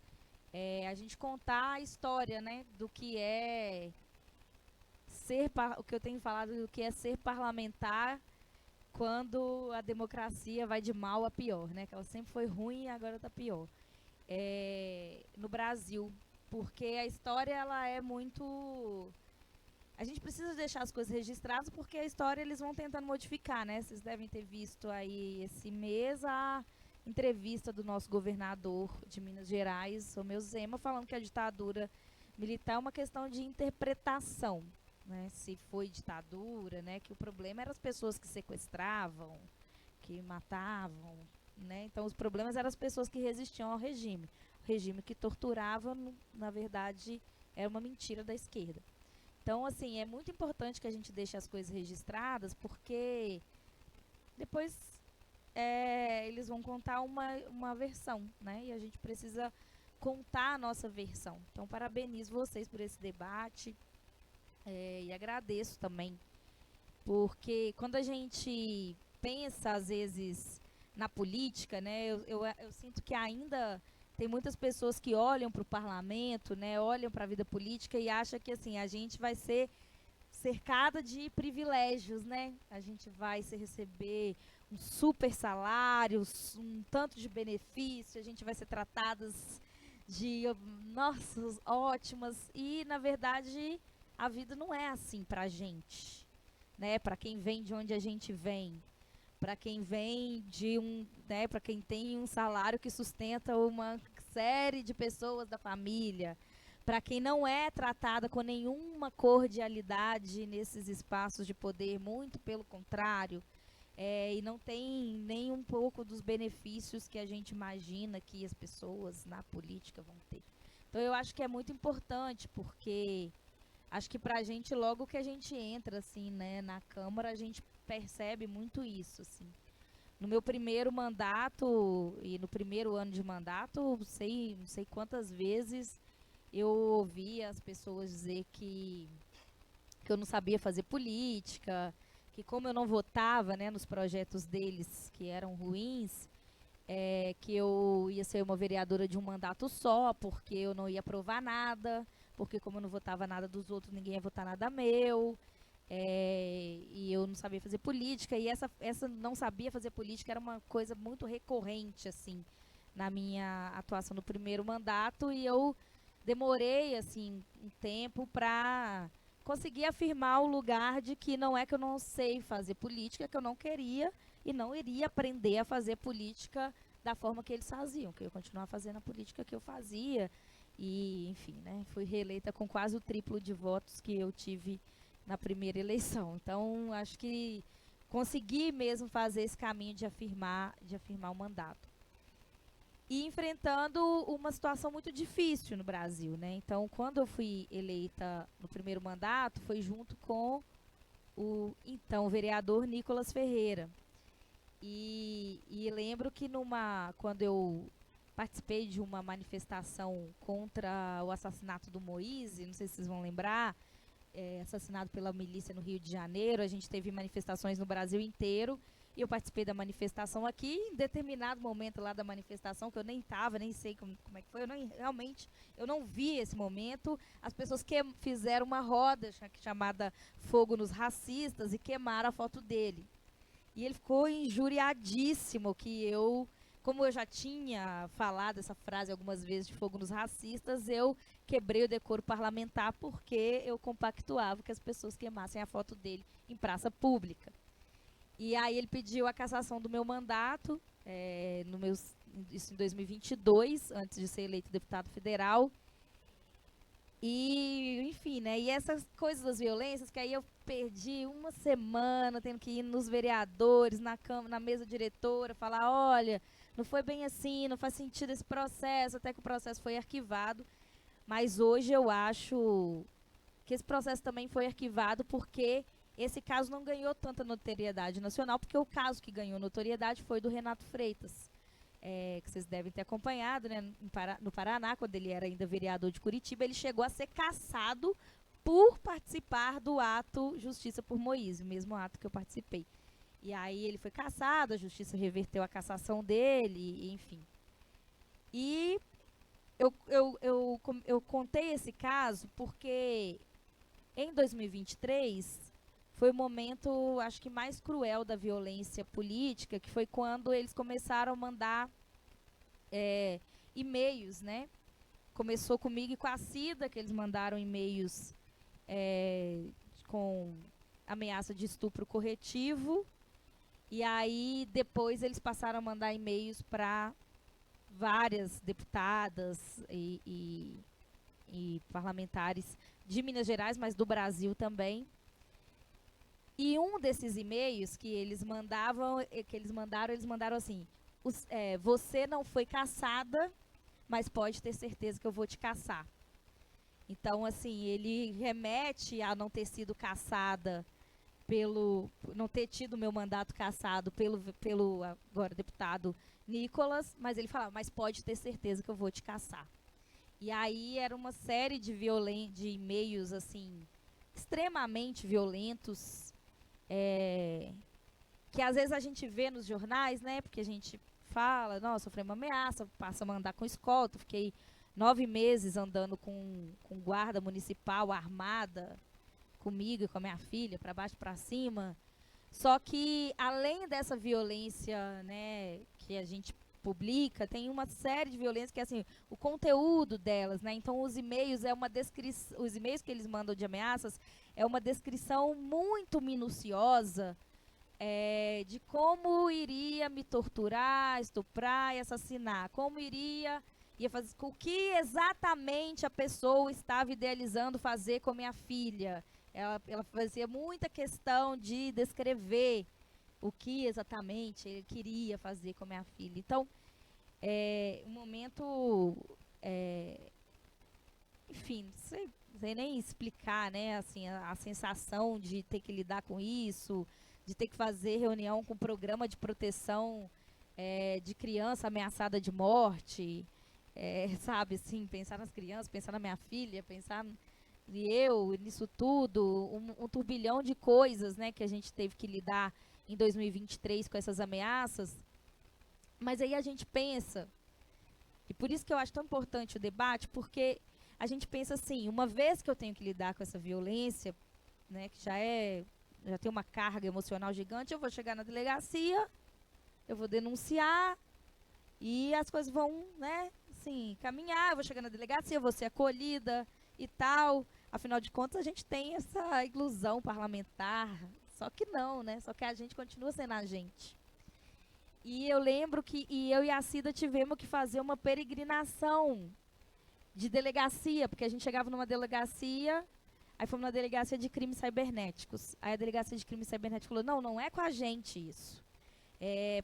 a gente contar a história, né, do que é o que eu tenho falado, do que é ser parlamentar quando a democracia vai de mal a pior, né, que ela sempre foi ruim e agora está pior. No Brasil, porque a história ela é muito... A gente precisa deixar as coisas registradas porque a história eles vão tentando modificar, né? Vocês devem ter visto aí esse mês a entrevista do nosso governador de Minas Gerais, Romeu Zema, falando que a ditadura militar é uma questão de interpretação, né? Se foi ditadura, né? Que o problema eram as pessoas que sequestravam, que matavam, né? Então os problemas eram as pessoas que resistiam ao regime. regime que torturava, na verdade, era uma mentira da esquerda. Então, assim, é muito importante que a gente deixe as coisas registradas, porque depois eles vão contar uma versão, né? E a gente precisa contar a nossa versão. Então, parabenizo vocês por esse debate e agradeço também, porque quando a gente pensa, às vezes, na política, né? Eu sinto que ainda tem muitas pessoas que olham para o parlamento, né? Olham para a vida política e acham que, assim, a gente vai ser cercada de privilégios, né? A gente vai receber um super salário, um tanto de benefício, a gente vai ser tratadas de, nossa, ótimas. E, na verdade, a vida não é assim pra gente, né? Para quem vem de onde a gente vem, para quem vem né, para quem tem um salário que sustenta uma série de pessoas da família, para quem não é tratada com nenhuma cordialidade nesses espaços de poder, muito pelo contrário, e não tem nem um pouco dos benefícios que a gente imagina que as pessoas na política vão ter. Então eu acho que é muito importante, porque acho que pra gente, logo que a gente entra, assim, né, na Câmara, a gente percebe muito isso, assim. No meu primeiro mandato e no primeiro ano de mandato, não sei quantas vezes eu ouvi as pessoas dizer que eu não sabia fazer política, que como eu não votava, né, nos projetos deles que eram ruins, que eu ia ser uma vereadora de um mandato só, porque eu não ia aprovar nada, porque como eu não votava nada dos outros, ninguém ia votar nada meu, e eu não sabia fazer política, e essa não sabia fazer política era uma coisa muito recorrente, assim, na minha atuação no primeiro mandato, e eu demorei, assim, um tempo para conseguir afirmar o lugar de que não é que eu não sei fazer política, que eu não queria e não iria aprender a fazer política da forma que eles faziam, que eu ia continuar fazendo a política que eu fazia. E, enfim, né, fui reeleita com quase o triplo de votos que eu tive na primeira eleição. Então, acho que consegui mesmo fazer esse caminho de afirmar o mandato. E enfrentando uma situação muito difícil no Brasil, né? Então, quando eu fui eleita no primeiro mandato, foi junto com o então vereador Nicolas Ferreira. E lembro que quando eu participei de uma manifestação contra o assassinato do Moise, não sei se vocês vão lembrar, assassinado pela milícia no Rio de Janeiro, a gente teve manifestações no Brasil inteiro, e eu participei da manifestação aqui, em determinado momento lá da manifestação, que eu nem estava, nem sei como é que foi, eu não vi esse momento, as pessoas fizeram uma roda chamada Fogo nos Racistas e queimaram a foto dele. E ele ficou injuriadíssimo que como eu já tinha falado essa frase algumas vezes de fogo nos racistas, eu quebrei o decoro parlamentar porque eu compactuava que as pessoas queimassem a foto dele em praça pública. E aí ele pediu a cassação do meu mandato, isso em 2022, antes de ser eleito deputado federal. E, enfim, né? E essas coisas das violências, que aí eu perdi uma semana tendo que ir nos vereadores, na mesa diretora, falar, olha, não foi bem assim, não faz sentido esse processo, até que o processo foi arquivado. Mas hoje eu acho que esse processo também foi arquivado porque esse caso não ganhou tanta notoriedade nacional, porque o caso que ganhou notoriedade foi do Renato Freitas, que vocês devem ter acompanhado, né, no Paraná, quando ele era ainda vereador de Curitiba, ele chegou a ser cassado por participar do ato Justiça por Moise, o mesmo ato que eu participei. E aí ele foi cassado, a justiça reverteu a cassação dele, enfim. E eu contei esse caso porque em 2023 foi o momento, acho que mais cruel da violência política, que foi quando eles começaram a mandar e-mails, né? Começou comigo e com a Cida, que eles mandaram e-mails com ameaça de estupro corretivo. E aí, depois, eles passaram a mandar e-mails para várias deputadas e parlamentares de Minas Gerais, mas do Brasil também. E um desses e-mails que eles mandaram assim, você não foi cassada, mas pode ter certeza que eu vou te caçar. Então, assim, ele remete a não ter sido caçada não ter tido meu mandato cassado pelo agora deputado Nicolas, mas ele falava, mas pode ter certeza que eu vou te caçar. E aí era uma série de e-mails, assim, extremamente violentos, que às vezes a gente vê nos jornais, né, porque a gente fala, nossa, sofri uma ameaça, passa a mandar com escolta, fiquei 9 meses andando com guarda municipal armada, comigo e com a minha filha, para baixo e para cima. Só que, além dessa violência, né, que a gente publica, tem uma série de violências que, assim, o conteúdo delas, né, então os e-mails é uma descrição, os e-mails que eles mandam de ameaças é uma descrição muito minuciosa de como iria me torturar, estuprar e assassinar, como ia fazer, o que exatamente a pessoa estava idealizando fazer com a minha filha. Ela fazia muita questão de descrever o que exatamente ele queria fazer com a minha filha. Então, um momento, enfim, não sei nem explicar, né, assim, a sensação de ter que lidar com isso, de ter que fazer reunião com o programa de proteção de criança ameaçada de morte, sabe, assim, pensar nas crianças, pensar na minha filha, pensar nisso tudo, um turbilhão de coisas, né, que a gente teve que lidar em 2023 com essas ameaças. Mas aí a gente pensa, e por isso que eu acho tão importante o debate, porque a gente pensa assim, uma vez que eu tenho que lidar com essa violência, né, que já tem uma carga emocional gigante, eu vou chegar na delegacia, eu vou denunciar, e as coisas vão, né, assim, caminhar, eu vou chegar na delegacia, eu vou ser acolhida e tal. Afinal de contas, a gente tem essa ilusão parlamentar, só que não, né? Só que a gente continua sendo a gente. E eu lembro que eu e a Cida tivemos que fazer uma peregrinação de delegacia, porque a gente chegava numa delegacia, aí fomos na delegacia de crimes cibernéticos. Aí a delegacia de crimes cibernéticos falou, não é com a gente isso.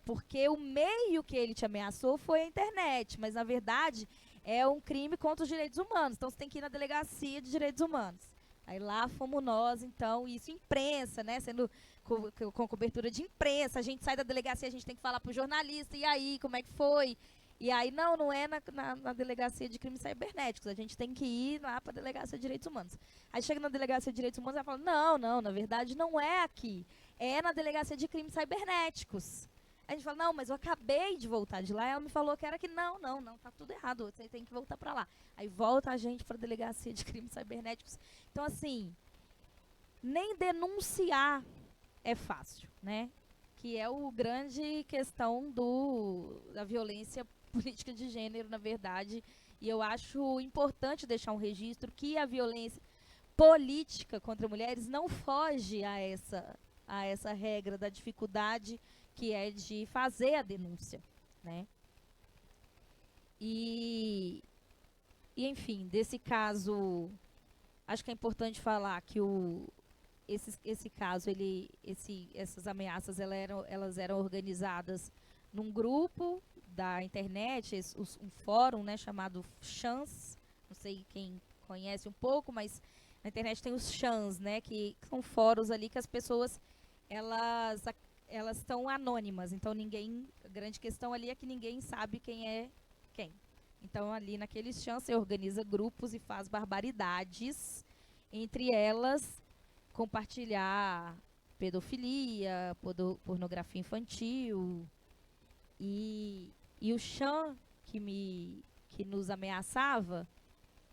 Porque o meio que ele te ameaçou foi a internet, mas na verdade é um crime contra os direitos humanos, então você tem que ir na delegacia de direitos humanos. Aí lá fomos nós, então, isso imprensa, né, sendo com cobertura de imprensa, a gente sai da delegacia, a gente tem que falar pro jornalista, e aí, como é que foi? E aí, não é na delegacia de crimes cibernéticos, a gente tem que ir lá para a delegacia de direitos humanos. Aí chega na delegacia de direitos humanos e ela fala, não, na verdade não é aqui, é na delegacia de crimes cibernéticos. A gente fala, não, mas eu acabei de voltar de lá. Ela me falou que era que não, tá tudo errado, você tem que voltar para lá. Aí volta a gente para a delegacia de crimes cibernéticos. Então, assim, nem denunciar é fácil, né? Que é o grande questão da violência política de gênero, na verdade. E eu acho importante deixar um registro que a violência política contra mulheres não foge a essa regra da dificuldade que é de fazer a denúncia, né? E enfim, desse caso, acho que é importante falar que esse caso, essas ameaças, elas eram organizadas num grupo da internet, um fórum, né, chamado Chans, não sei quem conhece um pouco, mas na internet tem os Chans, né, que são fóruns ali que as pessoas, elas estão anônimas, então a grande questão ali é que ninguém sabe quem é quem. Então ali naqueles Chans você organiza grupos e faz barbaridades, entre elas compartilhar pedofilia, pornografia infantil, e o Chan que nos ameaçava,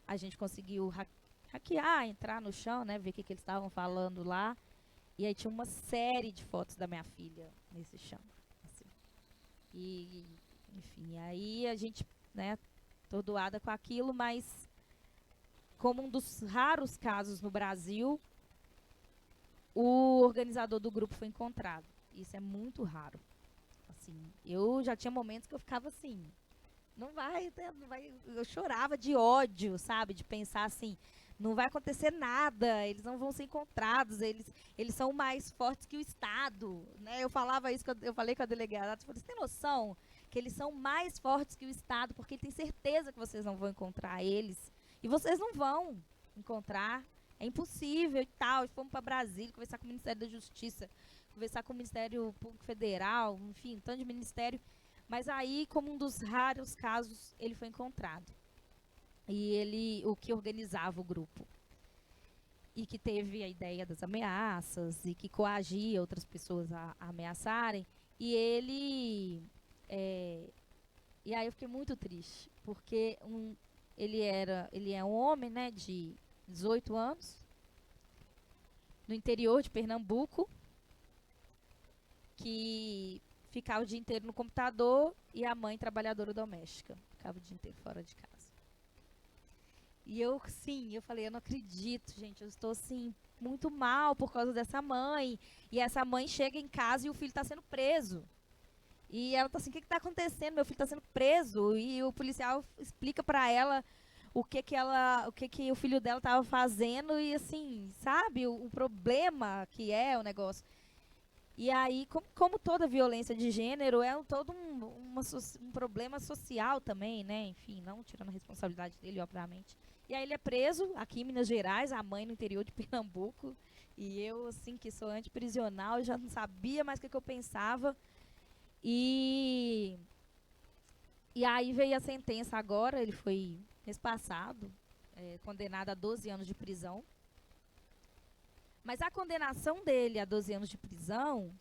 a gente conseguiu hackear, entrar no Chan, né, ver o que eles estavam falando lá. E aí tinha uma série de fotos da minha filha nesse chão. Assim. E, enfim, aí a gente, né, atordoada com aquilo, mas como um dos raros casos no Brasil, o organizador do grupo foi encontrado. Isso é muito raro. Assim, eu já tinha momentos que eu ficava assim, Não vai, né, não vai. Eu chorava de ódio, sabe? De pensar assim, não vai acontecer nada, eles não vão ser encontrados, eles são mais fortes que o Estado, né? Eu falava isso, eu falei com a delegada, eu falei, você tem noção que eles são mais fortes que o Estado, porque ele tem certeza que vocês não vão encontrar eles, e vocês não vão encontrar, é impossível e tal. E fomos para Brasília, conversar com o Ministério da Justiça, conversar com o Ministério Público Federal, enfim, um tanto de ministério. Mas aí, como um dos raros casos, ele foi encontrado. E ele, o que organizava o grupo. E que teve a ideia das ameaças, e que coagia outras pessoas a ameaçarem. E ele... e aí eu fiquei muito triste, porque ele é um homem, né, de 18 anos, no interior de Pernambuco, que ficava o dia inteiro no computador, e a mãe trabalhadora doméstica, ficava o dia inteiro fora de casa. E eu falei, eu não acredito, gente, eu estou assim muito mal por causa dessa mãe. E essa mãe chega em casa e o filho está sendo preso. E ela tá assim, o que está acontecendo? Meu filho está sendo preso. E o policial explica para ela o que o filho dela estava fazendo, e assim, sabe, o problema que é o negócio. E aí, como toda violência de gênero, é todo um problema social também, né? Enfim, não tirando a responsabilidade dele, obviamente. E aí ele é preso aqui em Minas Gerais, a mãe no interior de Pernambuco. E eu, assim, que sou antiprisional, já não sabia mais o que eu pensava. E aí veio a sentença agora, ele foi mês passado, condenado a 12 anos de prisão. Mas a condenação dele a 12 anos de prisão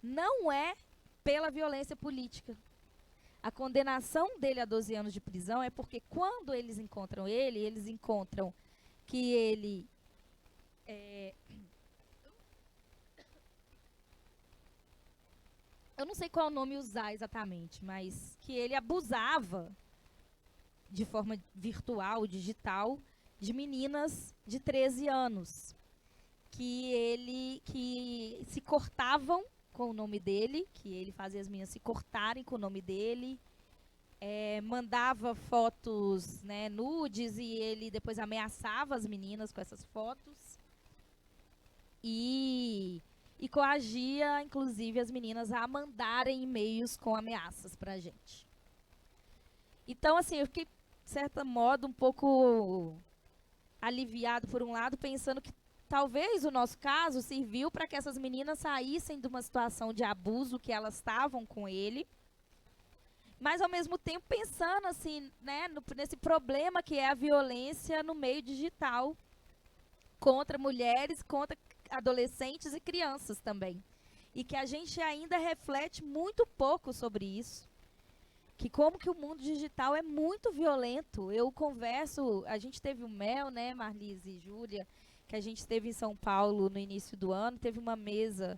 não é pela violência política. A condenação dele a 12 anos de prisão é porque quando eles encontram ele, eles encontram que ele... eu não sei qual nome usar exatamente, mas que ele abusava de forma virtual, digital, de meninas de 13 anos. Que se cortavam com o nome dele, que ele fazia as meninas se cortarem com o nome dele, mandava fotos, né, nudes, e ele depois ameaçava as meninas com essas fotos. E coagia, inclusive, as meninas a mandarem e-mails com ameaças pra gente. Então, assim, eu fiquei, de certo modo, um pouco aliviado, por um lado, pensando que talvez o nosso caso serviu para que essas meninas saíssem de uma situação de abuso que elas estavam com ele, mas ao mesmo tempo pensando assim, né, nesse problema que é a violência no meio digital contra mulheres, contra adolescentes e crianças também. E que a gente ainda reflete muito pouco sobre isso. Que como que o mundo digital é muito violento. Eu converso, a gente teve o Mel, né, Marlise e Júlia, que a gente esteve em São Paulo no início do ano, teve uma mesa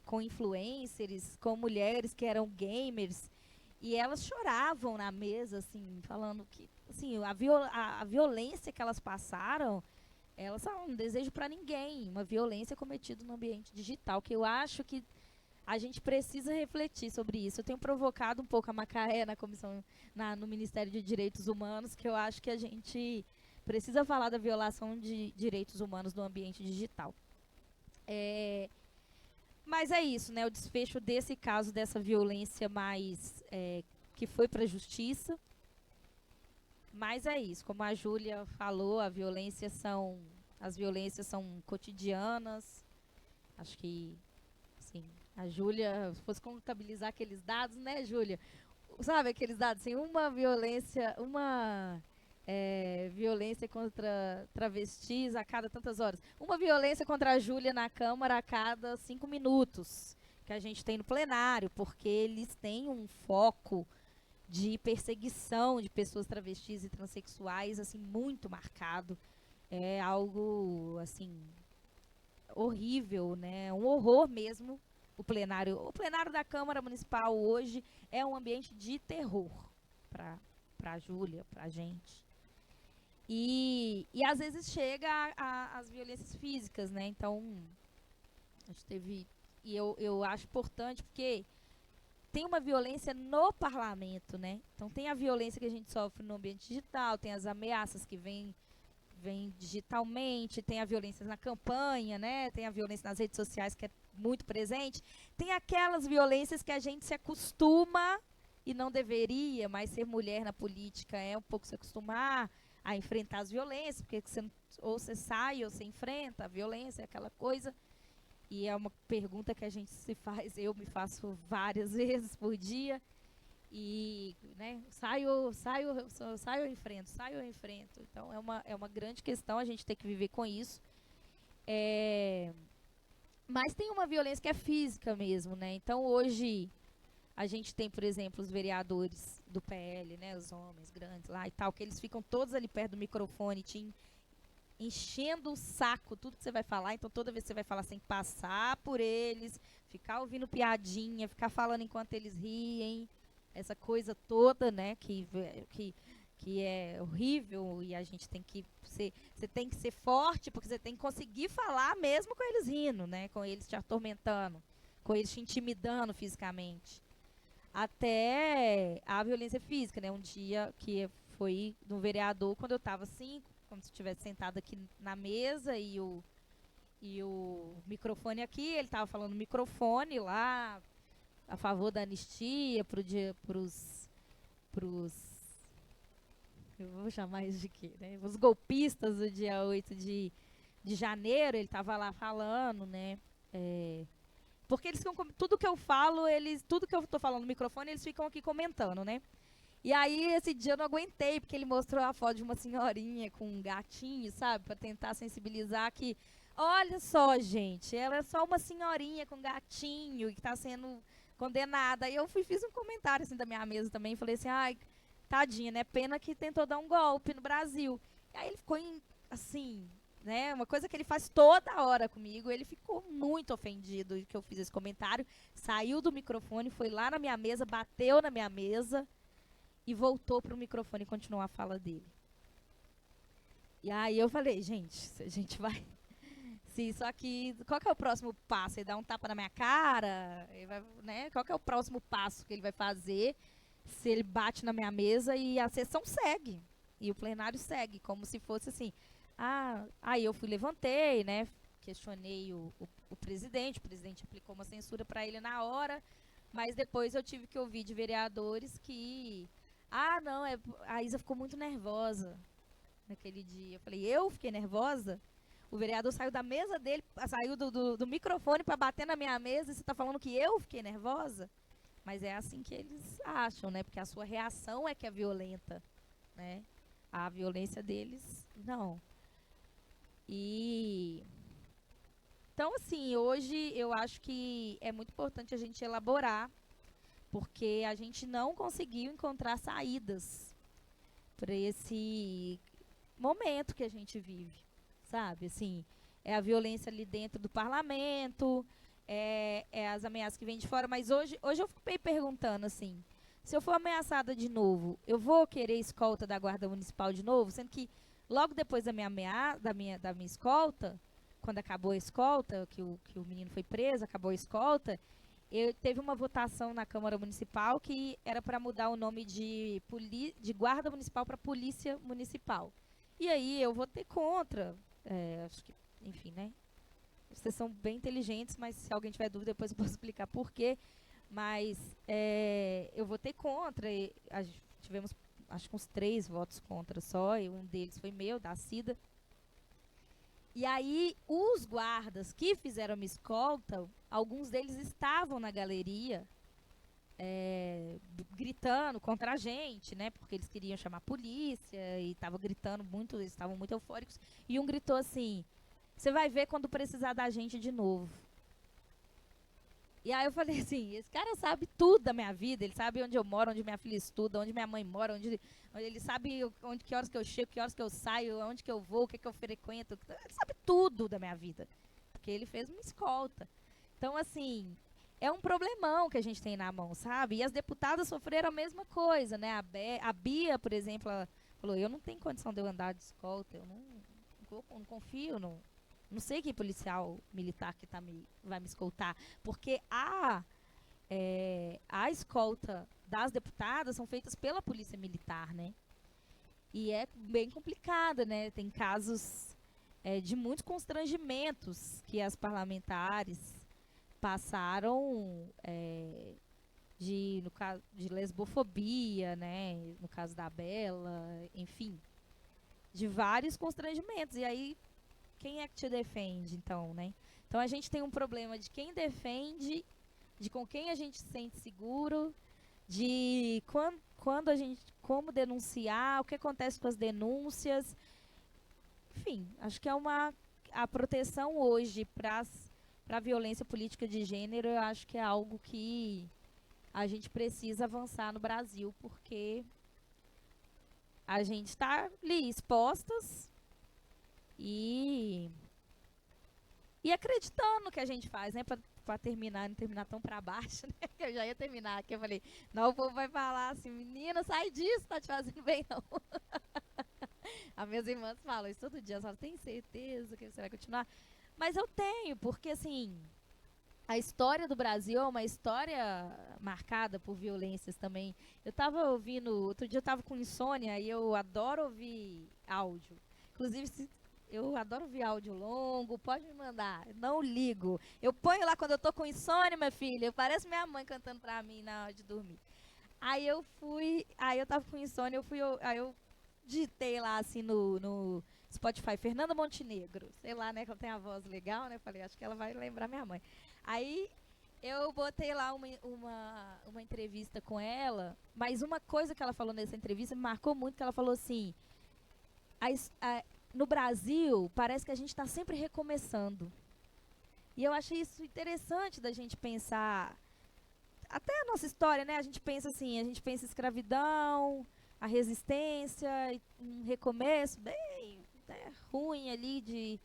com influencers, com mulheres que eram gamers, e elas choravam na mesa, assim, falando que assim, a violência que elas passaram, elas falam, não desejo para ninguém, uma violência cometida no ambiente digital, que eu acho que a gente precisa refletir sobre isso. Eu tenho provocado um pouco a Macaé na comissão, no Ministério de Direitos Humanos, que eu acho que a gente precisa falar da violação de direitos humanos no ambiente digital. Mas é isso, né? O desfecho desse caso, dessa violência mais que foi para a justiça. Mas é isso, como a Júlia falou, as violências são cotidianas. Acho que, assim, a Júlia, se fosse contabilizar aqueles dados, né, Júlia? Sabe aqueles dados, assim, uma violência contra travestis a cada tantas horas. Uma violência contra a Júlia na Câmara a cada 5 minutos, que a gente tem no plenário, porque eles têm um foco de perseguição de pessoas travestis e transexuais, assim, muito marcado. É algo, assim, horrível, né? Um horror mesmo. O plenário da Câmara Municipal hoje é um ambiente de terror para a Júlia, para a gente. E às vezes chega às violências físicas, né? Então, a gente teve... E eu acho importante, porque tem uma violência no parlamento, né? Então tem a violência que a gente sofre no ambiente digital, tem as ameaças que vêm digitalmente, tem a violência na campanha, né? Tem a violência nas redes sociais que é muito presente. Tem aquelas violências que a gente se acostuma e não deveria, mas ser mulher na política é um pouco se acostumar a enfrentar as violências, porque você, ou você sai ou você enfrenta a violência, aquela coisa. E é uma pergunta que a gente se faz, eu me faço várias vezes por dia. E, né, saio ou enfrento. Então, é uma grande questão, a gente tem que viver com isso. Mas tem uma violência que é física mesmo, né? Então, hoje, a gente tem, por exemplo, os vereadores do PL, né, os homens grandes lá e tal, que eles ficam todos ali perto do microfone, enchendo o saco, tudo que você vai falar. Então, toda vez que você vai falar, você tem que passar por eles, ficar ouvindo piadinha, ficar falando enquanto eles riem. Essa coisa toda, né, que é horrível, e a gente tem que ser, você tem que ser forte, porque você tem que conseguir falar mesmo com eles rindo, né, com eles te atormentando, com eles te intimidando fisicamente. Até a violência física, né, um dia que foi no vereador, quando eu estava assim, como se estivesse sentado aqui na mesa e o microfone aqui, ele estava falando no microfone lá, a favor da anistia pros eu vou chamar isso de quê, né? Os golpistas do dia 8 de janeiro, ele estava lá falando, né? Porque eles ficam, tudo que eu falo, tudo que eu estou falando no microfone, eles ficam aqui comentando, né? E aí, esse dia eu não aguentei, porque ele mostrou a foto de uma senhorinha com um gatinho, sabe? Para tentar sensibilizar que, olha só, gente, ela é só uma senhorinha com gatinho e que está sendo condenada. E eu fiz um comentário assim da minha mesa também, falei assim, ai, tadinha, né? Pena que tentou dar um golpe no Brasil. E aí ele ficou assim, né? Uma coisa que ele faz toda hora comigo, ele ficou muito ofendido que eu fiz esse comentário, saiu do microfone, foi lá na minha mesa, bateu na minha mesa e voltou pro microfone e continuou a fala dele. E aí eu falei, gente, se a gente vai... Se isso aqui, qual que é o próximo passo? Ele dá um tapa na minha cara? Ele vai, né? Qual que é o próximo passo que ele vai fazer se ele bate na minha mesa e a sessão segue? E o plenário segue, como se fosse assim. Aí eu levantei, né? Questionei o presidente aplicou uma censura para ele na hora, mas depois eu tive que ouvir de vereadores que... não, a Isa ficou muito nervosa naquele dia. Eu falei, eu fiquei nervosa? O vereador saiu da mesa dele, saiu do microfone para bater na minha mesa e você está falando que eu fiquei nervosa? Mas é assim que eles acham, né? Porque a sua reação é que é violenta, né? A violência deles, não. Então, assim, hoje eu acho que é muito importante a gente elaborar, porque a gente não conseguiu encontrar saídas para esse momento que a gente vive. Sabe, assim, é a violência ali dentro do parlamento, é as ameaças que vêm de fora, mas hoje eu fiquei perguntando, assim, se eu for ameaçada de novo, eu vou querer escolta da Guarda Municipal de novo, sendo que logo depois da minha escolta, quando acabou a escolta, que o menino foi preso, acabou a escolta, teve uma votação na Câmara Municipal que era para mudar o nome de Guarda Municipal para Polícia Municipal. E aí eu votei contra. Acho que, enfim, né? Vocês são bem inteligentes, mas se alguém tiver dúvida, depois eu posso explicar por quê. Mas eu votei contra. Tivemos, acho que uns 3 votos contra só, e um deles foi meu, da Cida. E aí, os guardas que fizeram a escolta, alguns deles estavam na galeria, gritando contra a gente, né? Porque eles queriam chamar a polícia e estavam gritando muito, eles estavam muito eufóricos. E um gritou assim, você vai ver quando precisar da gente de novo. E aí eu falei assim, esse cara sabe tudo da minha vida, ele sabe onde eu moro, onde minha filha estuda, onde minha mãe mora, onde ele sabe que horas que eu chego, que horas que eu saio, onde que eu vou, o que eu frequento, ele sabe tudo da minha vida, porque ele fez uma escolta. Então, assim, é um problemão que a gente tem na mão, sabe? E as deputadas sofreram a mesma coisa, né? A Bia, por exemplo, ela falou, eu não tenho condição de eu andar de escolta, eu não confio, não sei que policial militar que vai me escoltar, porque a escolta das deputadas são feitas pela Polícia Militar, né? E é bem complicada, né? Tem casos de muitos constrangimentos que as parlamentares passaram no caso de lesbofobia, né? No caso da Bela, enfim, de vários constrangimentos. E aí, quem é que te defende, então, né? Então a gente tem um problema de quem defende, de com quem a gente se sente seguro, de quando a gente, como denunciar, o que acontece com as denúncias. Enfim, acho que a proteção hoje para a violência política de gênero, eu acho que é algo que a gente precisa avançar no Brasil, porque a gente está ali expostas e acreditando no que a gente faz, né? Para terminar, não terminar tão para baixo, né? Que eu já ia terminar aqui. Eu falei, não, o povo vai falar assim, menina, sai disso, tá te fazendo bem, não. As minhas irmãs falam isso todo dia, elas falam, tem certeza que você vai continuar? Mas eu tenho, porque assim, a história do Brasil é uma história marcada por violências também. Eu tava ouvindo, outro dia eu tava com insônia e eu adoro ouvir áudio. Inclusive, eu adoro ouvir áudio longo, pode me mandar, não ligo. Eu ponho lá quando eu tô com insônia, minha filha, parece minha mãe cantando pra mim na hora de dormir. Aí eu tava com insônia, aí eu digitei lá assim no Spotify, Fernanda Montenegro, sei lá, né, que ela tem a voz legal, né, falei, acho que ela vai lembrar minha mãe. Aí eu botei lá uma entrevista com ela, mas uma coisa que ela falou nessa entrevista me marcou muito, que ela falou assim, no Brasil, parece que a gente está sempre recomeçando. E eu achei isso interessante da gente pensar, até a nossa história, né? A gente pensa assim, a gente pensa escravidão, a resistência, um recomeço bem, né, ruim ali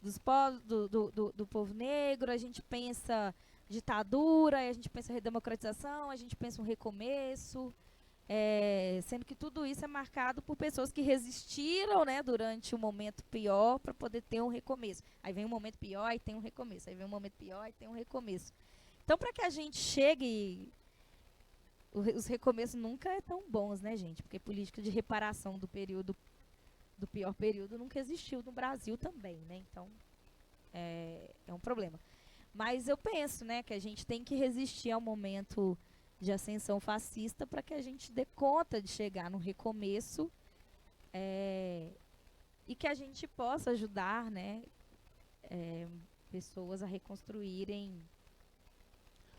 dos povos, do povo negro, a gente pensa ditadura, a gente pensa redemocratização, a gente pensa um recomeço. Sendo que tudo isso é marcado por pessoas que resistiram, né, durante um momento pior para poder ter um recomeço. Aí vem um momento pior e tem um recomeço. Aí vem um momento pior e tem um recomeço. Então, para que a gente chegue, os recomeços nunca é tão bons, né, gente? Porque política de reparação do pior período nunca existiu no Brasil também, né? Então, é um problema. Mas eu penso, né, que a gente tem que resistir ao momento de ascensão fascista para que a gente dê conta de chegar no recomeço e que a gente possa ajudar, né, pessoas a reconstruírem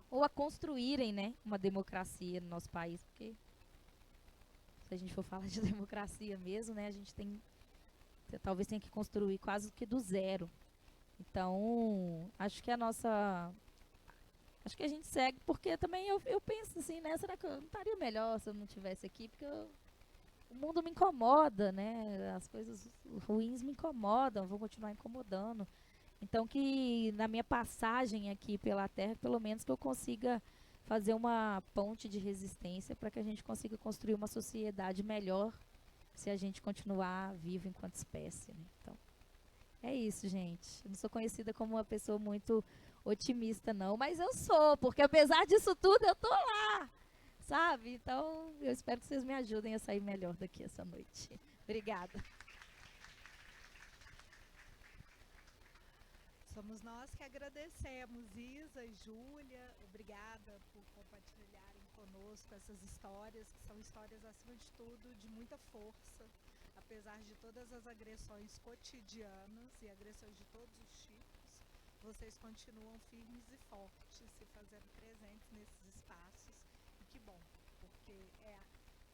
ou a construírem, né, uma democracia no nosso país, porque se a gente for falar de democracia mesmo, né, a gente talvez tenha que construir quase que do zero. Então, acho que acho que a gente segue, porque também eu penso assim, né? Será que eu não estaria melhor se eu não estivesse aqui? Porque o mundo me incomoda, né? As coisas ruins me incomodam, vão continuar incomodando. Então, que na minha passagem aqui pela Terra, pelo menos que eu consiga fazer uma ponte de resistência para que a gente consiga construir uma sociedade melhor se a gente continuar vivo enquanto espécie, né? Então, é isso, gente. Eu não sou conhecida como uma pessoa muito otimista, não, mas eu sou, porque apesar disso tudo, eu tô lá, sabe? Então, eu espero que vocês me ajudem a sair melhor daqui essa noite. Obrigada. Somos nós que agradecemos, Isa e Júlia. Obrigada por compartilharem conosco essas histórias, que são histórias, acima de tudo, de muita força, apesar de todas as agressões cotidianas e agressões de todos os tipos. Vocês continuam firmes e fortes, se fazendo presentes nesses espaços. E que bom, porque é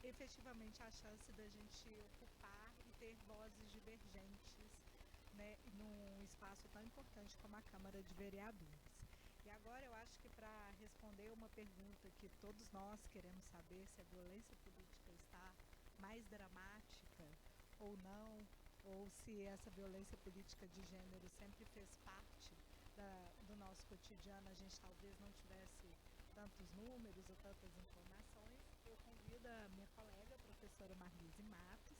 efetivamente a chance da gente ocupar e ter vozes divergentes, né, num espaço tão importante como a Câmara de Vereadores. E agora eu acho que para responder uma pergunta que todos nós queremos saber, se a violência política está mais dramática ou não, ou se essa violência política de gênero sempre fez parte do nosso cotidiano, a gente talvez não tivesse tantos números ou tantas informações, eu convido a minha colega, a professora Marlise Matos,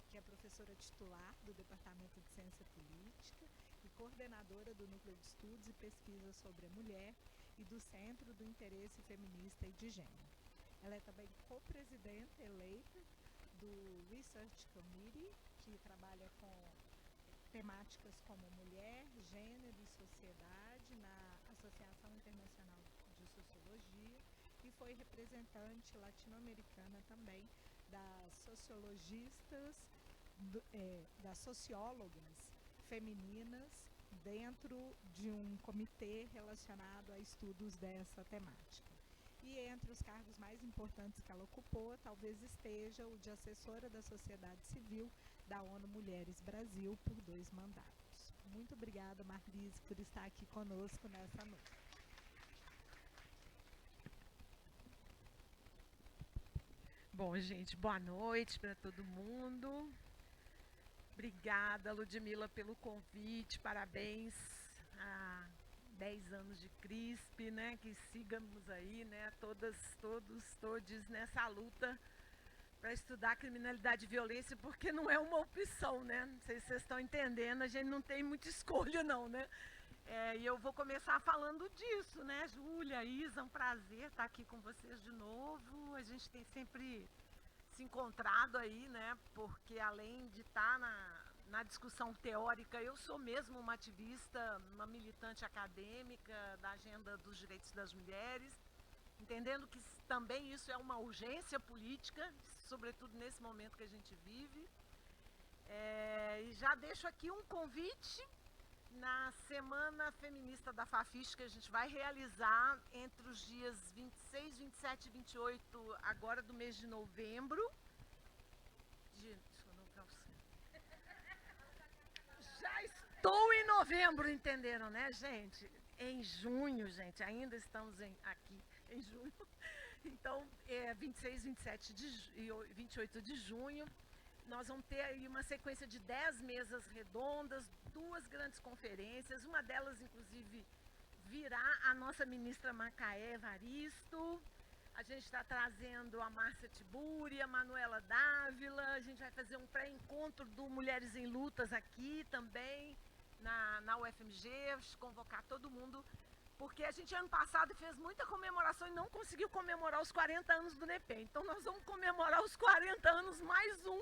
que é professora titular do Departamento de Ciência Política e coordenadora do Núcleo de Estudos e Pesquisa sobre a Mulher, e do Centro do Interesse Feminista e de Gênero. Ela é também co-presidenta eleita do Research Committee, que trabalha com temáticas como mulher, gênero e sociedade na Associação Internacional de Sociologia, e foi representante latino-americana também das sociologistas, das sociólogas femininas dentro de um comitê relacionado a estudos dessa temática. E entre os cargos mais importantes que ela ocupou, talvez esteja o de assessora da sociedade civil da ONU Mulheres Brasil por 2 mandatos. Muito obrigada, Marlise, por estar aqui conosco nessa noite. Bom, gente, boa noite para todo mundo. Obrigada, Ludmila, pelo convite. Parabéns a 10 anos de CRISP, né? Que sigamos aí, né? Todos nessa luta para estudar criminalidade e violência, porque não é uma opção, né? Não sei se vocês estão entendendo, a gente não tem muita escolha, não, né? E eu vou começar falando disso, né? Júlia, Isa, um prazer estar aqui com vocês de novo. A gente tem sempre se encontrado aí, né? Porque além de estar na discussão teórica, eu sou mesmo uma ativista, uma militante acadêmica da agenda dos direitos das mulheres, entendendo que também isso é uma urgência política, sobretudo nesse momento que a gente vive. E já deixo aqui um convite na Semana Feminista da Fafiche, que a gente vai realizar entre os dias 26, 27 e 28, agora do mês de novembro. Já estou em novembro, entenderam, né, gente? Em junho, gente, ainda estamos aqui em junho. Então, 26, 27 e 28 de junho, nós vamos ter aí uma sequência de 10 mesas redondas, 2 grandes conferências, uma delas, inclusive, virá a nossa ministra Macaé Evaristo. A gente está trazendo a Márcia Tiburi, a Manuela Dávila, a gente vai fazer um pré-encontro do Mulheres em Lutas aqui também, na UFMG, convocar todo mundo, porque a gente ano passado fez muita comemoração e não conseguiu comemorar os 40 anos do NEPEM. Então nós vamos comemorar os 40 anos mais um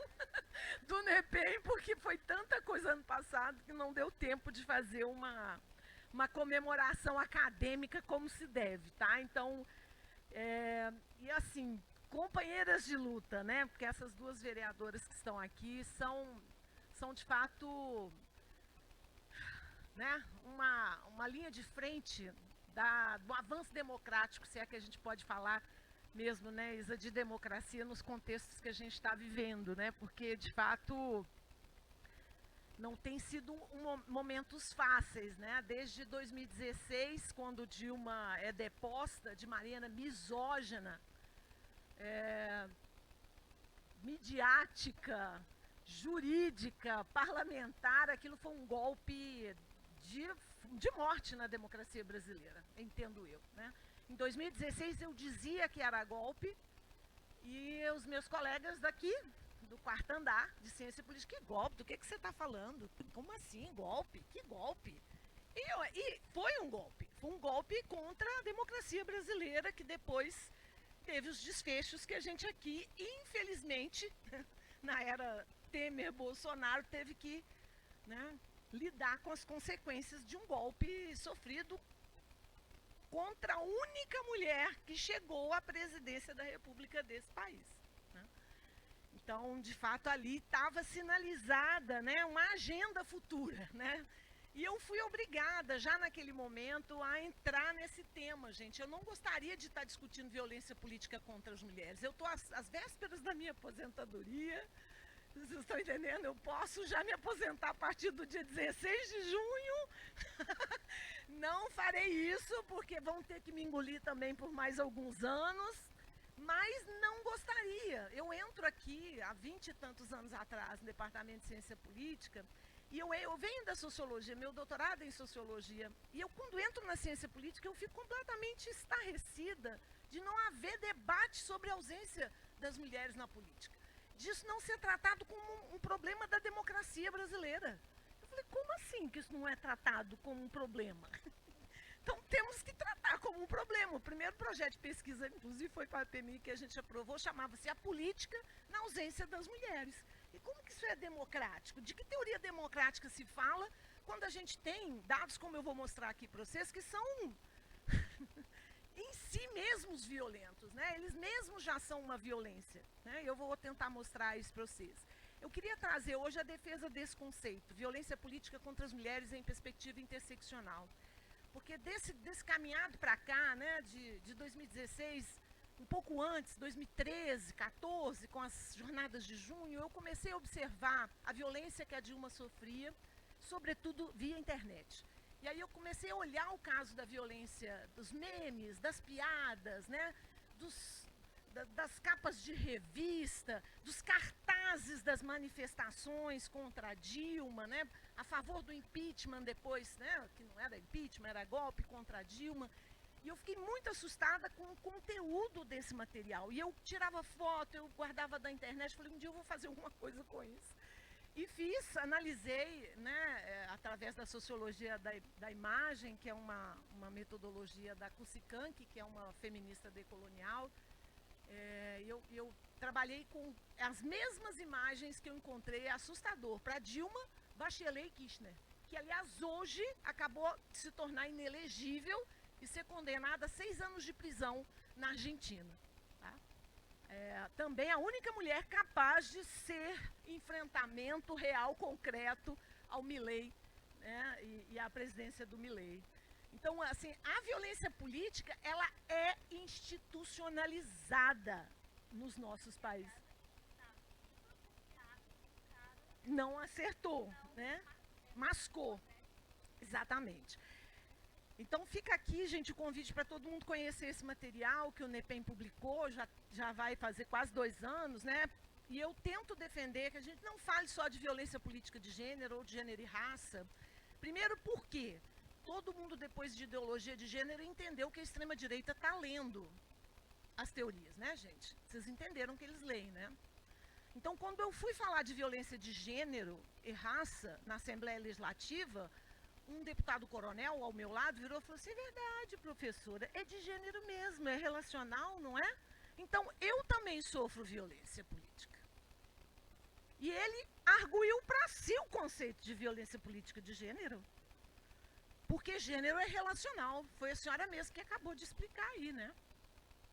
do NEPEM, porque foi tanta coisa ano passado que não deu tempo de fazer uma comemoração acadêmica como se deve, tá? Então, e assim, companheiras de luta, né? Porque essas 2 vereadoras que estão aqui são de fato, né, uma linha de frente do avanço democrático, se é que a gente pode falar mesmo, né, Isa, de democracia nos contextos que a gente está vivendo, né? Porque, de fato, não tem sido momentos fáceis, né? Desde 2016, quando Dilma é deposta de maneira misógina, midiática, jurídica, parlamentar, aquilo foi um golpe de morte na democracia brasileira, entendo eu, né? Em 2016 eu dizia que era golpe, e os meus colegas daqui, do 4º andar de Ciência Política, que golpe? Do que você está falando? Como assim, golpe? Que golpe? E foi um golpe contra a democracia brasileira, que depois teve os desfechos que a gente aqui, infelizmente, na era Temer-Bolsonaro, teve que, né, lidar com as consequências de um golpe sofrido contra a única mulher que chegou à presidência da República desse país, né? Então, de fato, ali estava sinalizada, né, uma agenda futura, né? E eu fui obrigada, já naquele momento, a entrar nesse tema, gente. Eu não gostaria de estar discutindo violência política contra as mulheres. Eu estou às vésperas da minha aposentadoria. Vocês estão entendendo? Eu posso já me aposentar a partir do dia 16 de junho. Não farei isso, porque vão ter que me engolir também por mais alguns anos. Mas não gostaria. Eu entro aqui há 20 e tantos anos atrás no Departamento de Ciência Política, e eu venho da sociologia, meu doutorado é em sociologia, e eu, quando entro na ciência política, eu fico completamente estarrecida de não haver debate sobre a ausência das mulheres na política. Disso não ser tratado como um problema da democracia brasileira. Eu falei, como assim que isso não é tratado como um problema? Então temos que tratar como como um problema. O primeiro projeto de pesquisa, inclusive, foi para a PMI que a gente aprovou, chamava-se A Política na Ausência das Mulheres. E como que isso é democrático? De que teoria democrática se fala quando a gente tem dados, como eu vou mostrar aqui para vocês, que são em si mesmos violentos, né? Eles mesmos já são uma violência, né? Eu vou tentar mostrar isso para vocês. Eu queria trazer hoje a defesa desse conceito, violência política contra as mulheres em perspectiva interseccional. Porque desse caminhado para cá, né, de 2016, um pouco antes, 2013, 14, com as jornadas de junho, eu comecei a observar a violência que a Dilma sofria, sobretudo via internet. E aí eu comecei a olhar o caso da violência, dos memes, das piadas, né, das capas de revista, dos cartazes das manifestações contra a Dilma, né, a favor do impeachment depois, né, que não era impeachment, era golpe contra a Dilma. E eu fiquei muito assustada com o conteúdo desse material. E eu tirava foto, eu guardava da internet, falei, um dia eu vou fazer alguma coisa com isso. E analisei, né, através da sociologia da imagem, que é uma metodologia da Kusi Kanki, que é uma feminista decolonial. Eu trabalhei com as mesmas imagens que eu encontrei, assustador, para Dilma, Bachelet e Kirchner, que, aliás, hoje acabou de se tornar inelegível e ser condenada a 6 anos de prisão na Argentina. Tá? Também a única mulher capaz de ser enfrentamento real, concreto, ao Milei, né, e à presidência do Milei. Então, assim, a violência política, ela é institucionalizada nos nossos países. Não acertou, né? Mascou. Exatamente. Então, fica aqui, gente, o convite para todo mundo conhecer esse material que o NEPEM publicou, já vai fazer quase 2 anos, né? E eu tento defender que a gente não fale só de violência política de gênero ou de gênero e raça. Primeiro, por quê? Todo mundo, depois de ideologia de gênero, entendeu que a extrema-direita está lendo as teorias, né, gente? Vocês entenderam que eles leem, né? Então, quando eu fui falar de violência de gênero e raça na Assembleia Legislativa, um deputado coronel ao meu lado virou e falou assim, é verdade, professora, é de gênero mesmo, é relacional, não é? Então, eu também sofro violência política. E ele arguiu para si o conceito de violência política de gênero. Porque gênero é relacional. Foi a senhora mesma que acabou de explicar aí, né?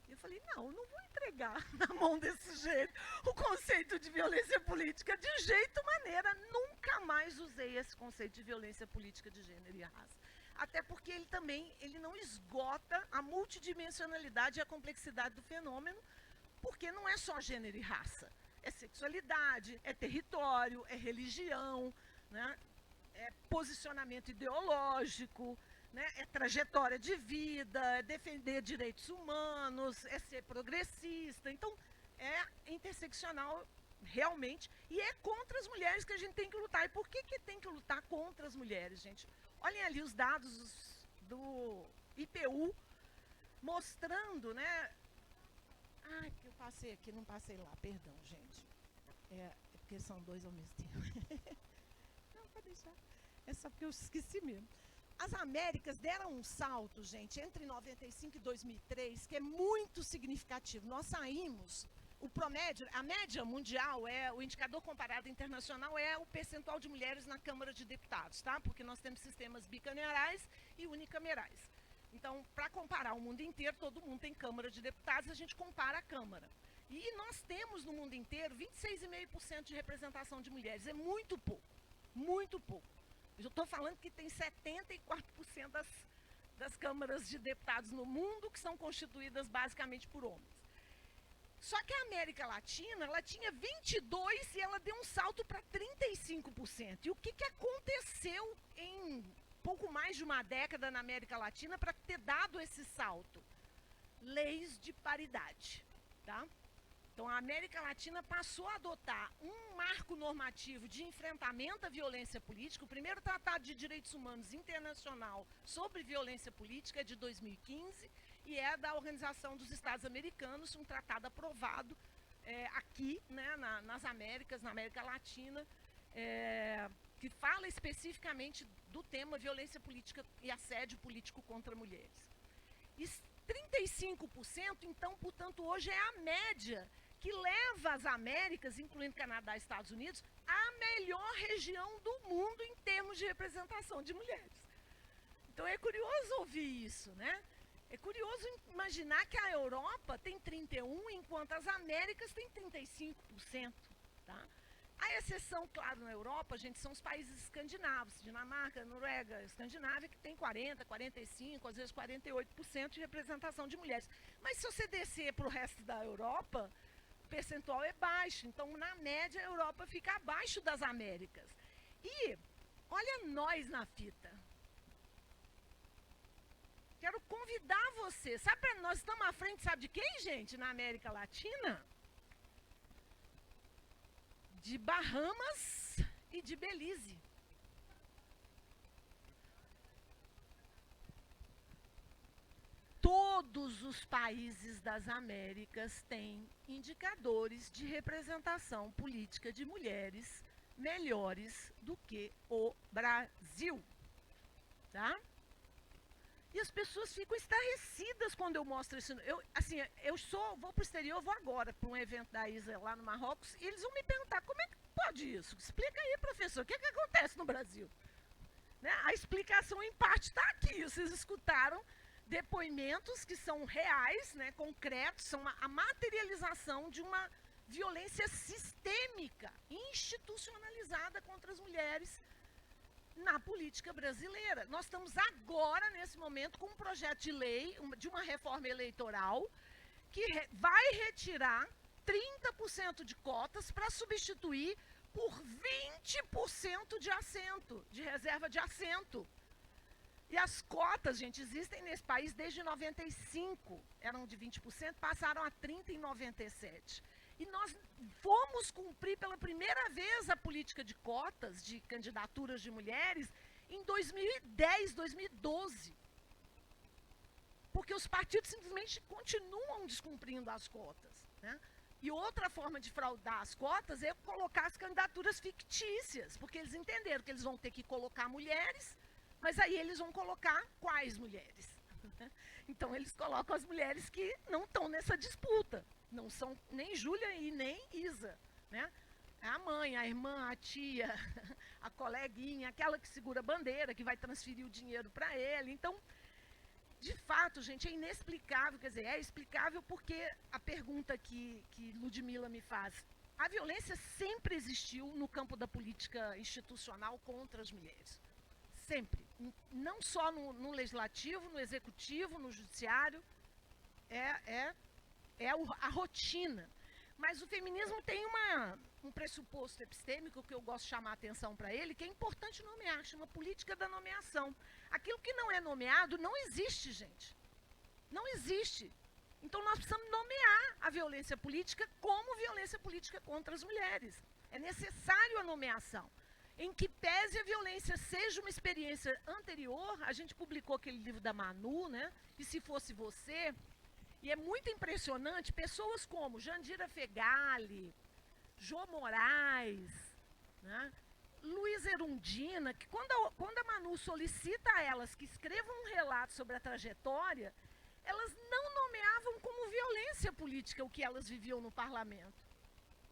Eu falei, não vou entregar na mão desse jeito o conceito de violência política de jeito maneira. Nunca mais usei esse conceito de violência política de gênero e raça. Até porque ele não esgota a multidimensionalidade e a complexidade do fenômeno, porque não é só gênero e raça. É sexualidade, é território, é religião, né? É posicionamento ideológico, né? É trajetória de vida, é defender direitos humanos, é ser progressista. Então, é interseccional realmente, e é contra as mulheres que a gente tem que lutar. E por que tem que lutar contra as mulheres, gente? Olhem ali os dados do IPU mostrando, né? Ai, porque eu passei aqui, não passei lá, perdão, gente. É porque são 2 ao mesmo tempo. Não, pode deixar. É só porque eu esqueci mesmo. As Américas deram um salto, gente, entre 95 e 2003, que é muito significativo. Nós saímos, o promédio, a média mundial, o indicador comparado internacional é o percentual de mulheres na Câmara de Deputados, tá? Porque nós temos sistemas bicamerais e unicamerais. Então, para comparar o mundo inteiro, todo mundo tem Câmara de Deputados, a gente compara a Câmara. E nós temos no mundo inteiro 26,5% de representação de mulheres. É muito pouco, muito pouco. Eu estou falando que tem 74% das câmaras de deputados no mundo que são constituídas basicamente por homens. Só que a América Latina, ela tinha 22% e ela deu um salto para 35%. E o que aconteceu em pouco mais de uma década na América Latina para ter dado esse salto? Leis de paridade, tá? Então, a América Latina passou a adotar um marco normativo de enfrentamento à violência política. O primeiro Tratado de Direitos Humanos Internacional sobre Violência Política é de 2015 e é da Organização dos Estados Americanos, um tratado aprovado aqui, né, nas Américas, na América Latina, que fala especificamente do tema violência política e assédio político contra mulheres. 35%, então, portanto, hoje é a média que leva as Américas, incluindo Canadá e Estados Unidos, à melhor região do mundo em termos de representação de mulheres. Então é curioso ouvir isso, né? É curioso imaginar que a Europa tem 31%, enquanto as Américas têm 35%. Tá? A exceção, claro, na Europa, gente, são os países escandinavos, Dinamarca, Noruega, Escandinávia, que tem 40%, 45%, às vezes 48% de representação de mulheres. Mas se você descer para o resto da Europa, o percentual é baixo. Então, na média, a Europa fica abaixo das Américas. E olha nós na fita. Quero convidar você. Sabe, nós estamos à frente, sabe de quem, gente, na América Latina? De Bahamas e de Belize. Todos os países das Américas têm indicadores de representação política de mulheres melhores do que o Brasil. Tá? E as pessoas ficam estarrecidas quando eu mostro isso. Vou para o exterior, vou agora para um evento da ISA lá no Marrocos, e eles vão me perguntar, como é que pode isso? Explica aí, professor, o que acontece no Brasil? Né? A explicação, em parte, está aqui. Vocês escutaram depoimentos que são reais, né, concretos, são a materialização de uma violência sistêmica, institucionalizada contra as mulheres na política brasileira. Nós estamos agora, nesse momento, com um projeto de lei, de uma reforma eleitoral, que vai retirar 30% de cotas para substituir por 20% de assento, de reserva de assento. E as cotas, gente, existem nesse país desde 95, eram de 20%, passaram a 30% em 97. E nós fomos cumprir pela primeira vez a política de cotas, de candidaturas de mulheres, em 2010, 2012. Porque os partidos simplesmente continuam descumprindo as cotas. Né? E outra forma de fraudar as cotas é colocar as candidaturas fictícias, porque eles entenderam que eles vão ter que colocar mulheres, mas aí eles vão colocar quais mulheres? Então eles colocam as mulheres que não estão nessa disputa. Não são nem Júlia e nem Isa, né? A mãe, a irmã, a tia, a coleguinha, aquela que segura a bandeira, que vai transferir o dinheiro para ele. Então, de fato, gente, é inexplicável, quer dizer, é explicável porque a pergunta que Ludmila me faz, a violência sempre existiu no campo da política institucional contra as mulheres. Sempre. Não só no legislativo, no executivo, no judiciário, a rotina. Mas o feminismo tem um pressuposto epistêmico que eu gosto de chamar a atenção para ele, que é importante nomear, chama política da nomeação. Aquilo que não é nomeado não existe, gente. Não existe. Então nós precisamos nomear a violência política como violência política contra as mulheres. É necessário a nomeação. Em que pese a violência seja uma experiência anterior, a gente publicou aquele livro da Manu, né? E se fosse você... E é muito impressionante, pessoas como Jandira Fegali, Jô Moraes, né, Luísa Erundina, que quando a Manu solicita a elas que escrevam um relato sobre a trajetória, elas não nomeavam como violência política o que elas viviam no parlamento.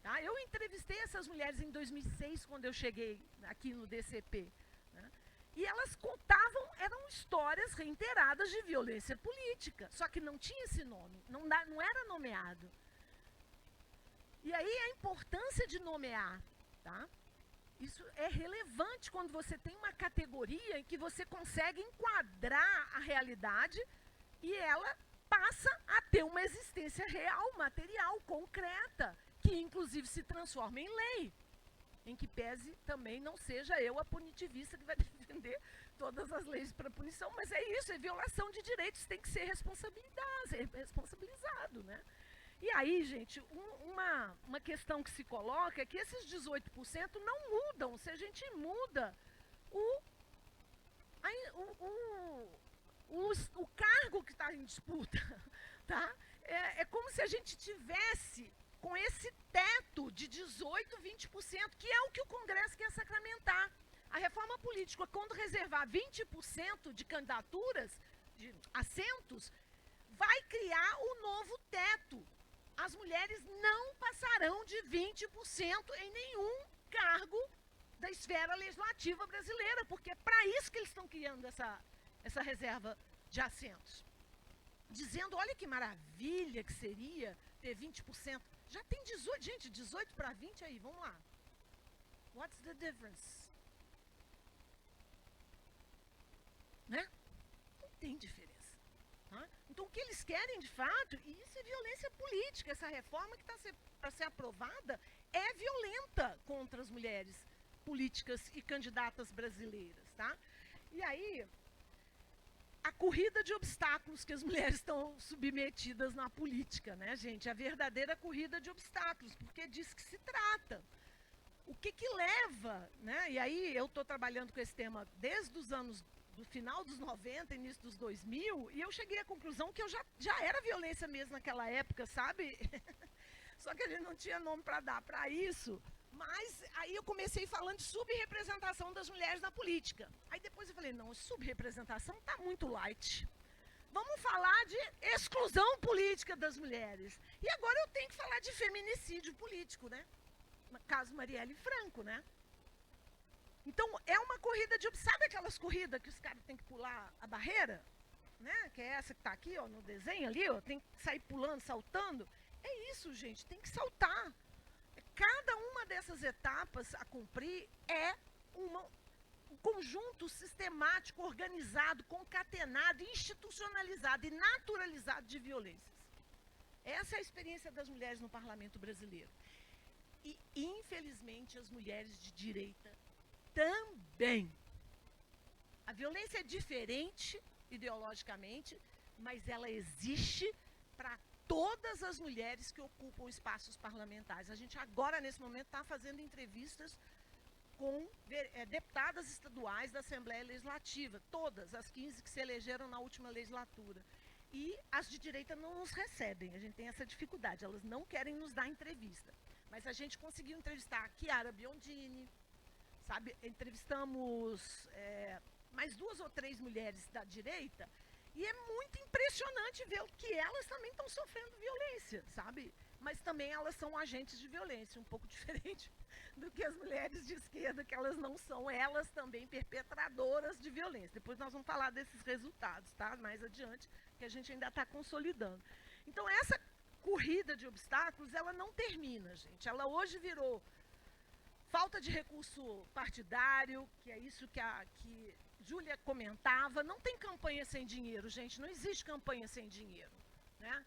Tá? Eu entrevistei essas mulheres em 2006, quando eu cheguei aqui no DCP. E elas contavam, eram histórias reiteradas de violência política, só que não tinha esse nome, não era nomeado. E aí a importância de nomear, tá? Isso é relevante quando você tem uma categoria em que você consegue enquadrar a realidade e ela passa a ter uma existência real, material, concreta, que inclusive se transforma em lei. Em que pese também não seja eu a punitivista que vai defender todas as leis para punição, mas é isso, é violação de direitos, tem que ser responsabilizado, né? E aí, gente, uma questão que se coloca é que esses 18% não mudam, se a gente muda o cargo que está em disputa, tá? É como se a gente tivesse com esse teto de 18%, 20%, que é o que o Congresso quer sacramentar. A reforma política, quando reservar 20% de candidaturas, de assentos, vai criar o novo teto. As mulheres não passarão de 20% em nenhum cargo da esfera legislativa brasileira, porque é para isso que eles estão criando essa reserva de assentos. Dizendo, olha que maravilha que seria ter 20%. Já tem 18, gente, 18 para 20 aí, vamos lá. What's the difference? Né? Não tem diferença. Tá? Então, o que eles querem, de fato, e isso é violência política, essa reforma que está para ser aprovada é violenta contra as mulheres políticas e candidatas brasileiras. Tá? E aí, a corrida de obstáculos que as mulheres estão submetidas na política, né, gente? A verdadeira corrida de obstáculos, porque é disso que se trata. O que leva, né? E aí eu estou trabalhando com esse tema desde os anos do final dos 90, início dos 2000, e eu cheguei à conclusão que eu já era violência mesmo naquela época, sabe? Só que a gente não tinha nome para dar para isso. Mas aí eu comecei falando de subrepresentação das mulheres na política. Aí depois eu falei, não, subrepresentação está muito light. Vamos falar de exclusão política das mulheres. E agora eu tenho que falar de feminicídio político, né? No caso Marielle Franco, né? Então, é uma corrida de... Sabe aquelas corridas que os caras têm que pular a barreira? Né? Que é essa que está aqui, ó, no desenho ali, ó. Tem que sair pulando, saltando. É isso, gente, tem que saltar. Cada uma dessas etapas a cumprir é um conjunto sistemático, organizado, concatenado, institucionalizado e naturalizado de violências. Essa é a experiência das mulheres no parlamento brasileiro. E, infelizmente, as mulheres de direita também. A violência é diferente ideologicamente, mas ela existe para todas as mulheres que ocupam espaços parlamentares. A gente agora, nesse momento, está fazendo entrevistas com deputadas estaduais da Assembleia Legislativa, todas as 15 que se elegeram na última legislatura. E as de direita não nos recebem, a gente tem essa dificuldade, elas não querem nos dar entrevista. Mas a gente conseguiu entrevistar a Chiara Biondini, sabe? Entrevistamos mais 2 ou 3 mulheres da direita, e é muito impressionante ver que elas também estão sofrendo violência, sabe? Mas também elas são agentes de violência, um pouco diferente do que as mulheres de esquerda, que elas não são, elas também perpetradoras de violência. Depois nós vamos falar desses resultados, tá? Mais adiante, que a gente ainda está consolidando. Então, essa corrida de obstáculos, ela não termina, gente. Ela hoje virou falta de recurso partidário, que é isso que Júlia comentava. Não tem campanha sem dinheiro, gente. Não existe campanha sem dinheiro, né?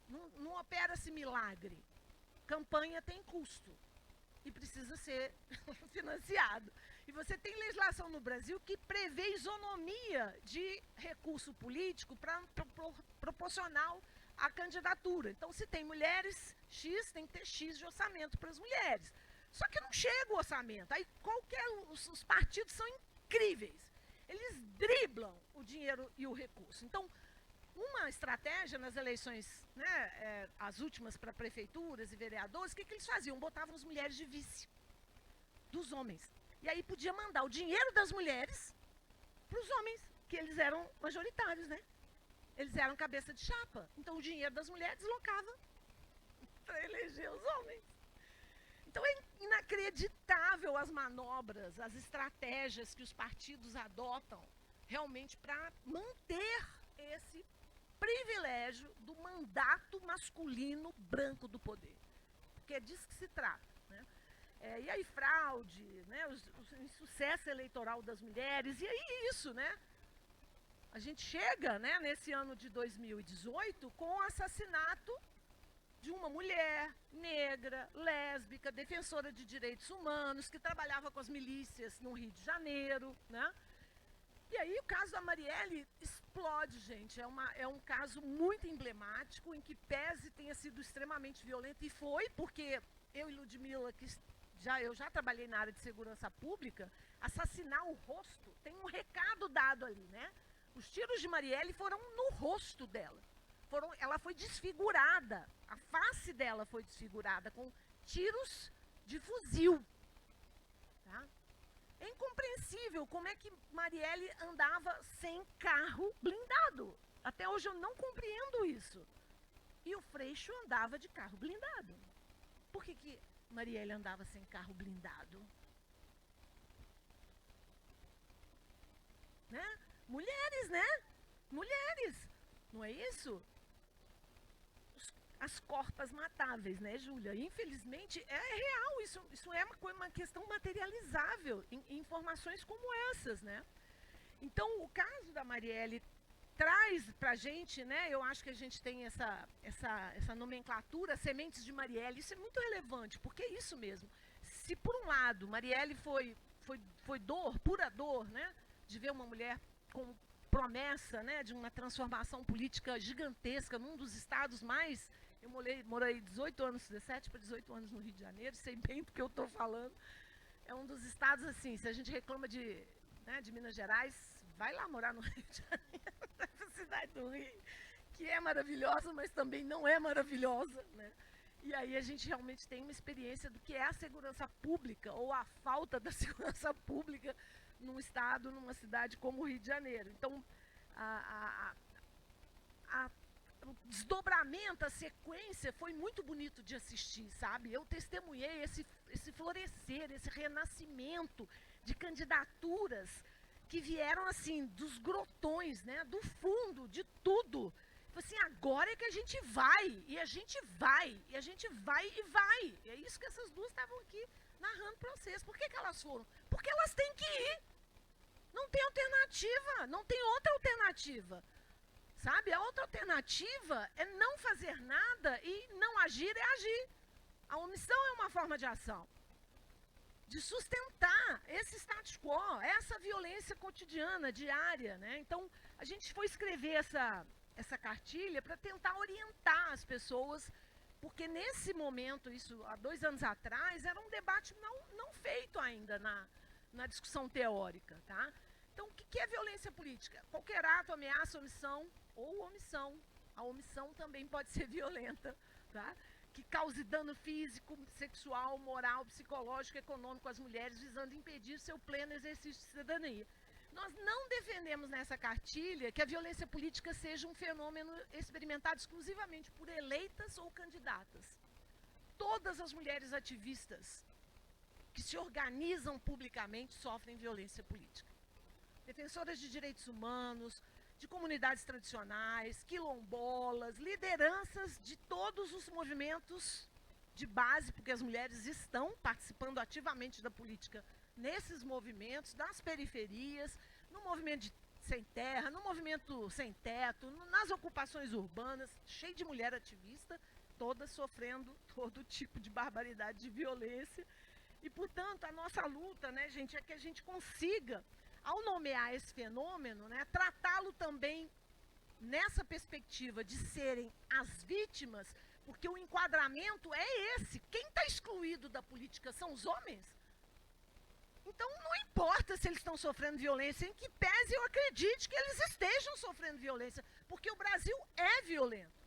Não opera-se milagre. Campanha tem custo e precisa ser financiado. E você tem legislação no Brasil que prevê isonomia de recurso político proporcional à candidatura. Então, se tem mulheres X, tem que ter X de orçamento para as mulheres. Só que não chega o orçamento. Aí os partidos são incríveis. Eles driblam o dinheiro e o recurso. Então, uma estratégia nas eleições, né, as últimas para prefeituras e vereadores, o que eles faziam? Botavam as mulheres de vice dos homens. E aí podia mandar o dinheiro das mulheres para os homens, que eles eram majoritários, né? Eles eram cabeça de chapa. Então, o dinheiro das mulheres deslocava para eleger os homens. Então, é inacreditável as manobras, as estratégias que os partidos adotam realmente para manter esse privilégio do mandato masculino branco do poder. Porque é disso que se trata, né? E aí fraude, né? O insucesso eleitoral das mulheres, e aí isso, né? A gente chega, né, nesse ano de 2018 com o assassinato de uma mulher negra, lésbica, defensora de direitos humanos, que trabalhava com as milícias no Rio de Janeiro, né? E aí o caso da Marielle explode, gente. É um caso muito emblemático, em que pese tenha sido extremamente violento, e foi, porque eu e Ludmila, que eu já trabalhei na área de segurança pública, assassinar o rosto, tem um recado dado ali, né? Os tiros de Marielle foram no rosto dela. Ela foi desfigurada, a face dela foi desfigurada com tiros de fuzil. Tá? É incompreensível como é que Marielle andava sem carro blindado. Até hoje eu não compreendo isso. E o Freixo andava de carro blindado. Por que Marielle andava sem carro blindado? Né? Mulheres, né? Mulheres. Não é isso? As corpas matáveis, né, Júlia? Infelizmente, é real. Isso é uma questão materializável em informações como essas, né? Então, o caso da Marielle traz pra gente, né? Eu acho que a gente tem essa nomenclatura, sementes de Marielle. Isso é muito relevante, porque é isso mesmo. Se, por um lado, Marielle foi dor, pura dor, né? De ver uma mulher com promessa, né, de uma transformação política gigantesca num dos estados mais... Eu morei 18 anos, 17 para 18 anos no Rio de Janeiro, sei bem do que eu estou falando. É um dos estados, assim, se a gente reclama de Minas Gerais, vai lá morar no Rio de Janeiro, essa cidade do Rio, que é maravilhosa, mas também não é maravilhosa, né? E aí a gente realmente tem uma experiência do que é a segurança pública, ou a falta da segurança pública num estado, numa cidade como o Rio de Janeiro. Então, o desdobramento, a sequência foi muito bonito de assistir, sabe? Eu testemunhei esse florescer, esse renascimento de candidaturas que vieram assim dos grotões, né? Do fundo de tudo. Assim, agora é que a gente vai, e a gente vai, e a gente vai e vai. E é isso que essas duas estavam aqui narrando para vocês. Por que elas foram? Porque elas têm que ir. Não tem alternativa, não tem outra alternativa. Sabe? A outra alternativa é não fazer nada e não agir é agir. A omissão é uma forma de ação. De sustentar esse status quo, essa violência cotidiana, diária, né? Então, a gente foi escrever essa cartilha para tentar orientar as pessoas, porque nesse momento, isso há 2 anos atrás, era um debate não feito ainda na discussão teórica, tá? Então, o que é violência política? Qualquer ato, ameaça, omissão ou omissão. A omissão também pode ser violenta, tá? Que cause dano físico, sexual, moral, psicológico, econômico às mulheres, visando impedir seu pleno exercício de cidadania. Nós não defendemos nessa cartilha que a violência política seja um fenômeno experimentado exclusivamente por eleitas ou candidatas. Todas as mulheres ativistas que se organizam publicamente sofrem violência política. Defensoras de direitos humanos, de comunidades tradicionais, quilombolas, lideranças de todos os movimentos de base, porque as mulheres estão participando ativamente da política nesses movimentos, das periferias, no movimento sem terra, no movimento sem teto, nas ocupações urbanas, cheio de mulher ativista, todas sofrendo todo tipo de barbaridade, de violência. E, portanto, a nossa luta, né, gente, é que a gente consiga, ao nomear esse fenômeno, né, tratá-lo também nessa perspectiva de serem as vítimas, porque o enquadramento é esse. Quem está excluído da política são os homens. Então, não importa se eles estão sofrendo violência, em que pese eu acredite que eles estejam sofrendo violência, porque o Brasil é violento.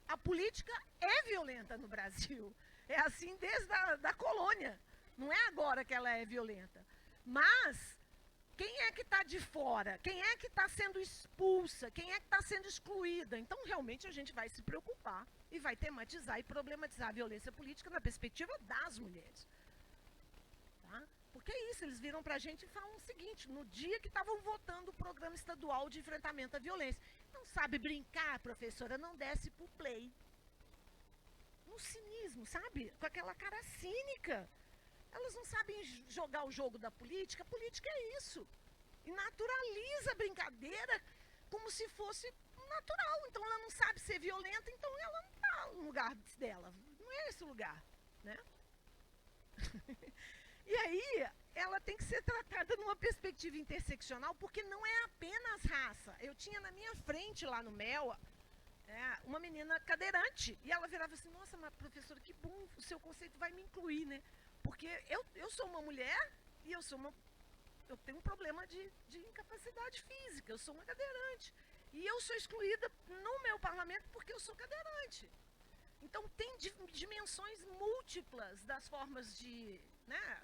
A política é violenta no Brasil. É assim desde a colônia. Não é agora que ela é violenta. Mas quem é que está de fora? Quem é que está sendo expulsa? Quem é que está sendo excluída? Então, realmente, a gente vai se preocupar e vai tematizar e problematizar a violência política na perspectiva das mulheres. Tá? Porque é isso, eles viram para a gente e falam o seguinte, no dia que estavam votando o Programa Estadual de Enfrentamento à Violência. Não sabe brincar, professora, não desce pro play. No cinismo, sabe? Com aquela cara cínica. Elas não sabem jogar o jogo da política. A política é isso. E naturaliza a brincadeira como se fosse natural. Então ela não sabe ser violenta, então ela não está no lugar dela. Não é esse o lugar, né? E aí, ela tem que ser tratada numa perspectiva interseccional, porque não é apenas raça. Eu tinha na minha frente lá no MEL uma menina cadeirante. E ela virava assim, nossa, mas professora, que bom, o seu conceito vai me incluir, né? Porque eu sou uma mulher e eu tenho um problema de incapacidade física, eu sou uma cadeirante. E eu sou excluída no meu parlamento porque eu sou cadeirante. Então, tem dimensões múltiplas das formas de... Né,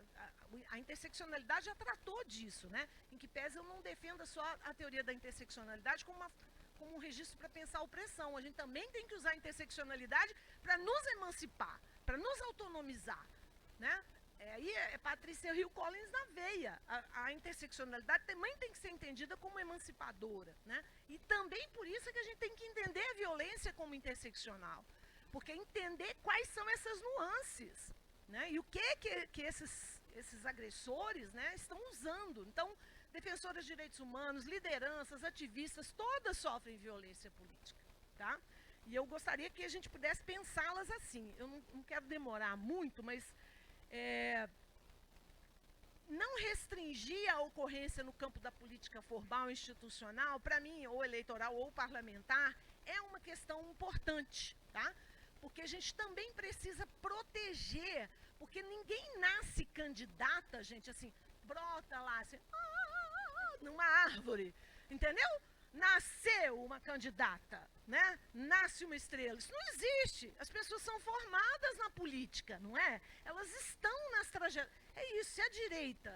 a interseccionalidade já tratou disso, né? Em que pese eu não defenda só a teoria da interseccionalidade como como um registro para pensar a opressão. A gente também tem que usar a interseccionalidade para nos emancipar, para nos autonomizar, né? Aí é Patrícia Hill Collins na veia. A interseccionalidade também tem que ser entendida como emancipadora, né? E também por isso é que a gente tem que entender a violência como interseccional, porque entender quais são essas nuances, né? E o que esses agressores, né, estão usando. Então, defensoras de direitos humanos, lideranças, ativistas, todas sofrem violência política, tá? E eu gostaria que a gente pudesse pensá-las assim. Eu não quero demorar muito, mas não restringir a ocorrência no campo da política formal, institucional, para mim, ou eleitoral ou parlamentar, é uma questão importante, tá? Porque a gente também precisa proteger, porque ninguém nasce candidata, gente, assim, brota lá, assim, numa árvore, entendeu? Nasceu uma candidata, né? Nasce uma estrela. Isso não existe. As pessoas são formadas na política, não é? Elas estão nas trajetórias. É isso, se a direita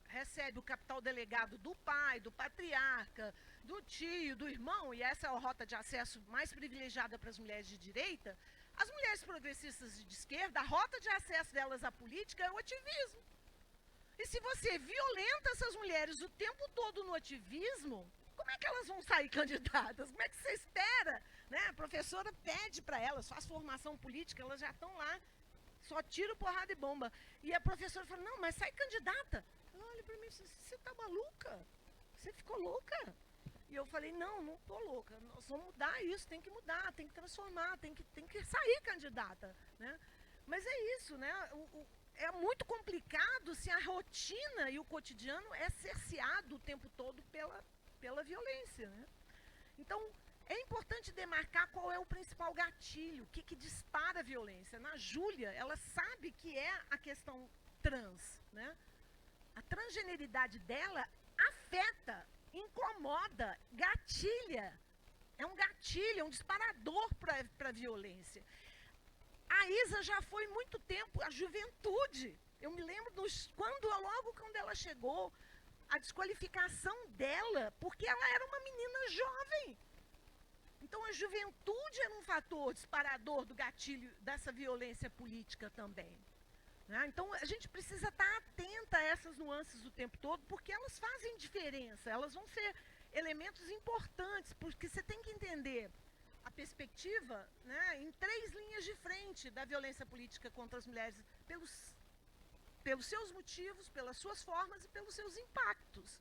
recebe o capital delegado do pai, do patriarca, do tio, do irmão, e essa é a rota de acesso mais privilegiada para as mulheres de direita, as mulheres progressistas de esquerda, a rota de acesso delas à política é o ativismo. E se você violenta essas mulheres o tempo todo no ativismo, como é que elas vão sair candidatas? Como é que você espera? Né? A professora pede para elas, faz formação política, elas já estão lá, só tiro, porrada e bomba. E a professora fala, não, mas sai candidata. Ela olha para mim e diz, você está maluca? Você ficou louca? E eu falei, não estou louca, nós vamos mudar isso, tem que mudar, tem que transformar, tem que sair candidata. Né? Mas é isso, né? É muito complicado se a rotina e o cotidiano é cerceado o tempo todo pela violência, né? Então, é importante demarcar qual é o principal gatilho, o que dispara a violência. Na Júlia, ela sabe que é a questão trans, né? A transgeneridade dela afeta, incomoda, gatilha. É um gatilho, é um disparador para a violência. A Isa já foi muito tempo, a juventude. Eu me lembro logo quando ela chegou, a desqualificação dela, porque ela era uma menina jovem. Então a juventude era um fator disparador do gatilho dessa violência política também. Né? Então a gente precisa estar atenta a essas nuances o tempo todo, porque elas fazem diferença, elas vão ser elementos importantes, porque você tem que entender a perspectiva, né, em 3 linhas de frente da violência política contra as mulheres, pelos seus motivos, pelas suas formas e pelos seus impactos.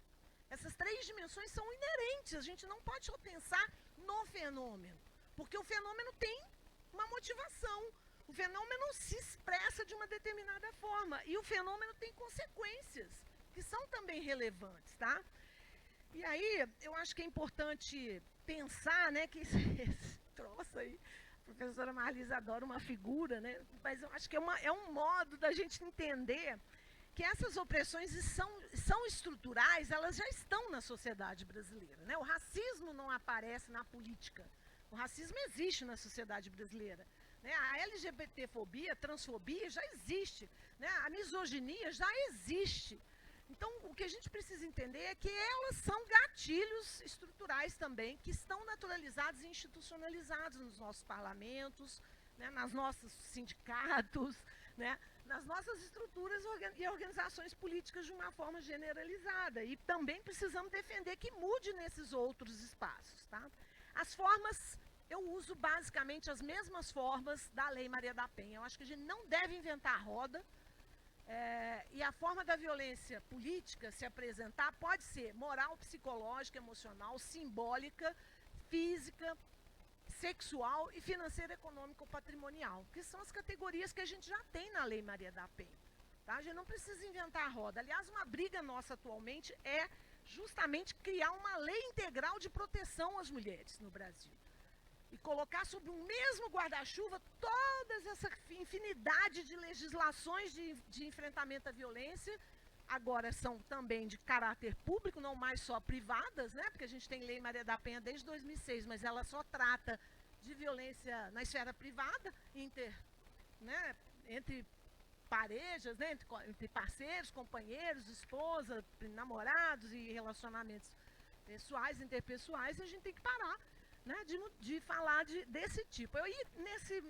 Essas 3 dimensões são inerentes, a gente não pode só pensar no fenômeno, porque o fenômeno tem uma motivação, o fenômeno se expressa de uma determinada forma, e o fenômeno tem consequências, que são também relevantes, tá? E aí, eu acho que é importante pensar, né, que esse troço aí, a professora Marlise adora uma figura, né, mas eu acho que é um modo da gente entender que essas opressões são estruturais, elas já estão na sociedade brasileira, né? O racismo não aparece na política, o racismo existe na sociedade brasileira, né? A LGBTfobia, transfobia já existe, né? A misoginia já existe. Então, o que a gente precisa entender é que elas são gatilhos estruturais também, que estão naturalizados e institucionalizados nos nossos parlamentos, né, nas nossos sindicatos, né, nas nossas estruturas e organizações políticas de uma forma generalizada. E também precisamos defender que mude nesses outros espaços. Tá? As formas, eu uso basicamente as mesmas formas da Lei Maria da Penha. Eu acho que a gente não deve inventar a roda. E a forma da violência política se apresentar pode ser moral, psicológica, emocional, simbólica, física, sexual e financeira, econômica ou patrimonial, que são as categorias que a gente já tem na Lei Maria da Penha. Tá? A gente não precisa inventar a roda. Aliás, uma briga nossa atualmente é justamente criar uma lei integral de proteção às mulheres no Brasil. E colocar sob o mesmo guarda-chuva toda essa infinidade de legislações de enfrentamento à violência, agora são também de caráter público, não mais só privadas, né? Porque a gente tem Lei Maria da Penha desde 2006, mas ela só trata de violência na esfera privada, né? Entre parejas, né? Entre parceiros, companheiros, esposa, namorados e relacionamentos pessoais, interpessoais, e a gente tem que parar né, de falar desse tipo.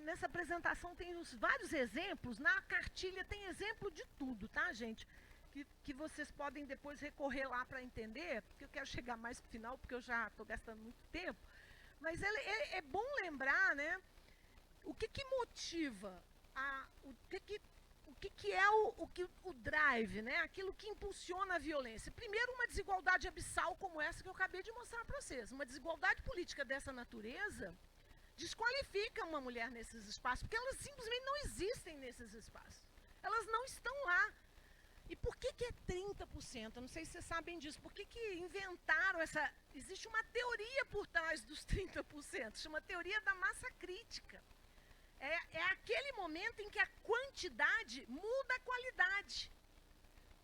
Nessa apresentação tem vários exemplos, na cartilha tem exemplo de tudo, tá, gente? Que vocês podem depois recorrer lá para entender, porque eu quero chegar mais pro final, porque eu já estou gastando muito tempo. Mas é bom lembrar, né, o que motiva, o que é o drive, né, aquilo que impulsiona a violência. Primeiro, uma desigualdade abissal como essa que eu acabei de mostrar para vocês. Uma desigualdade política dessa natureza desqualifica uma mulher nesses espaços, porque elas simplesmente não existem nesses espaços. Elas não estão lá. E por que é 30%? Eu não sei se vocês sabem disso. Por que inventaram essa... Existe uma teoria por trás dos 30%, chama teoria da massa crítica. É aquele momento em que a quantidade muda a qualidade.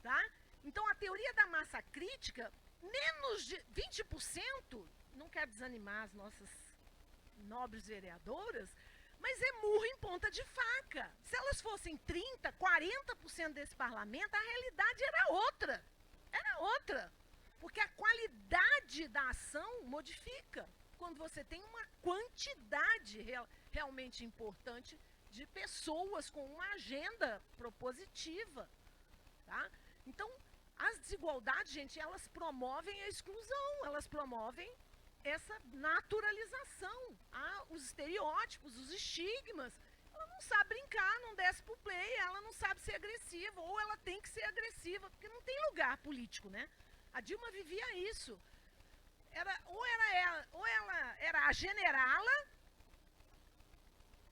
Tá? Então, a teoria da massa crítica, menos de 20%, não quero desanimar as nossas nobres vereadoras, mas é murro em ponta de faca. Se elas fossem 30%, 40% desse parlamento, a realidade era outra. Era outra. Porque a qualidade da ação modifica quando você tem uma quantidade realmente importante de pessoas com uma agenda propositiva. Tá? Então, as desigualdades, gente, elas promovem a exclusão, elas promovem essa naturalização, os estereótipos, os estigmas. Ela não sabe brincar, não desce pro play, ela não sabe ser agressiva, ou ela tem que ser agressiva, porque não tem lugar político, né? A Dilma vivia isso. Ou ela era a generala,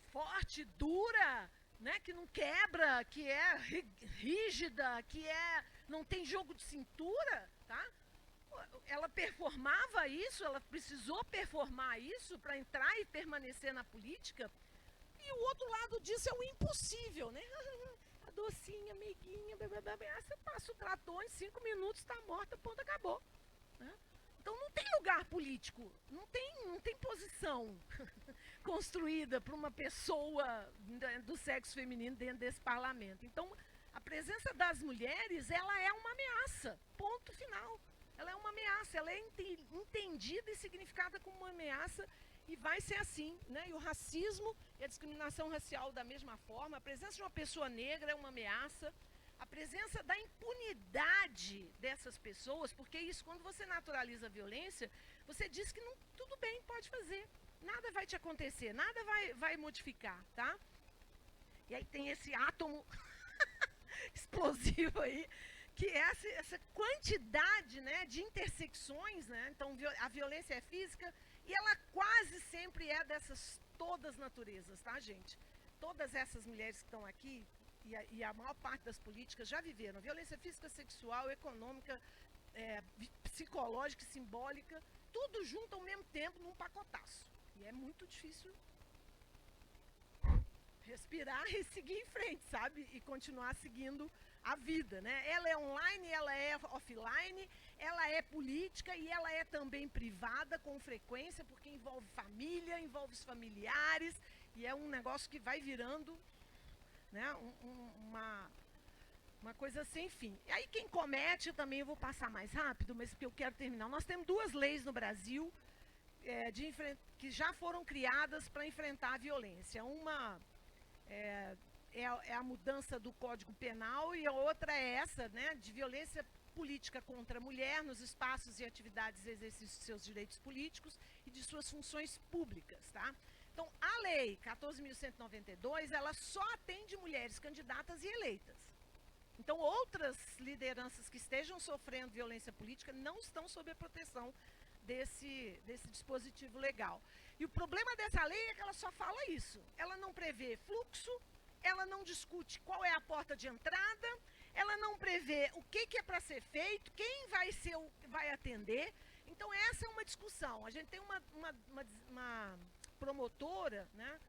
forte, dura, né, que não quebra, que é rígida, que não tem jogo de cintura, tá? Ela performava isso, ela precisou performar isso para entrar e permanecer na política. E o outro lado disso é o impossível, né? A docinha, meiguinha, você passa o trator, em 5 minutos está morta, ponto, acabou. Né? Então não tem lugar político, não tem posição construída para uma pessoa do sexo feminino dentro desse parlamento. Então, a presença das mulheres, ela é uma ameaça, ponto final. Ela é uma ameaça, ela é entendida e significada como uma ameaça e vai ser assim, né? E o racismo e a discriminação racial da mesma forma, a presença de uma pessoa negra é uma ameaça, a presença da impunidade dessas pessoas, porque isso, quando você naturaliza a violência, você diz que tudo bem, pode fazer, nada vai te acontecer, nada vai modificar, tá? E aí tem esse átomo explosivo aí, que é essa quantidade, né, de intersecções, né? Então a violência é física e ela quase sempre é dessas todas naturezas, tá, gente? Todas essas mulheres que estão aqui e a maior parte das políticas já viveram violência física, sexual, econômica, psicológica e simbólica, tudo junto ao mesmo tempo num pacotaço. E é muito difícil respirar e seguir em frente, sabe? E continuar seguindo a vida, né? Ela é online, ela é offline, ela é política e ela é também privada com frequência, porque envolve família, envolve os familiares, e é um negócio que vai virando, né, uma coisa sem fim. E aí quem comete, eu também vou passar mais rápido, mas porque eu quero terminar. Nós temos 2 leis no Brasil que já foram criadas para enfrentar a violência. Uma é a mudança do Código Penal e a outra é essa, né, de violência política contra a mulher nos espaços e atividades de exercício de seus direitos políticos e de suas funções públicas, tá? Então, a Lei 14.192, ela só atende mulheres candidatas e eleitas. Então, outras lideranças que estejam sofrendo violência política não estão sob a proteção desse dispositivo legal. E o problema dessa lei é que ela só fala isso. Ela não prevê fluxo, ela não discute qual é a porta de entrada, ela não prevê o que é para ser feito, quem vai atender. Então, essa é uma discussão. A gente tem uma promotora, né,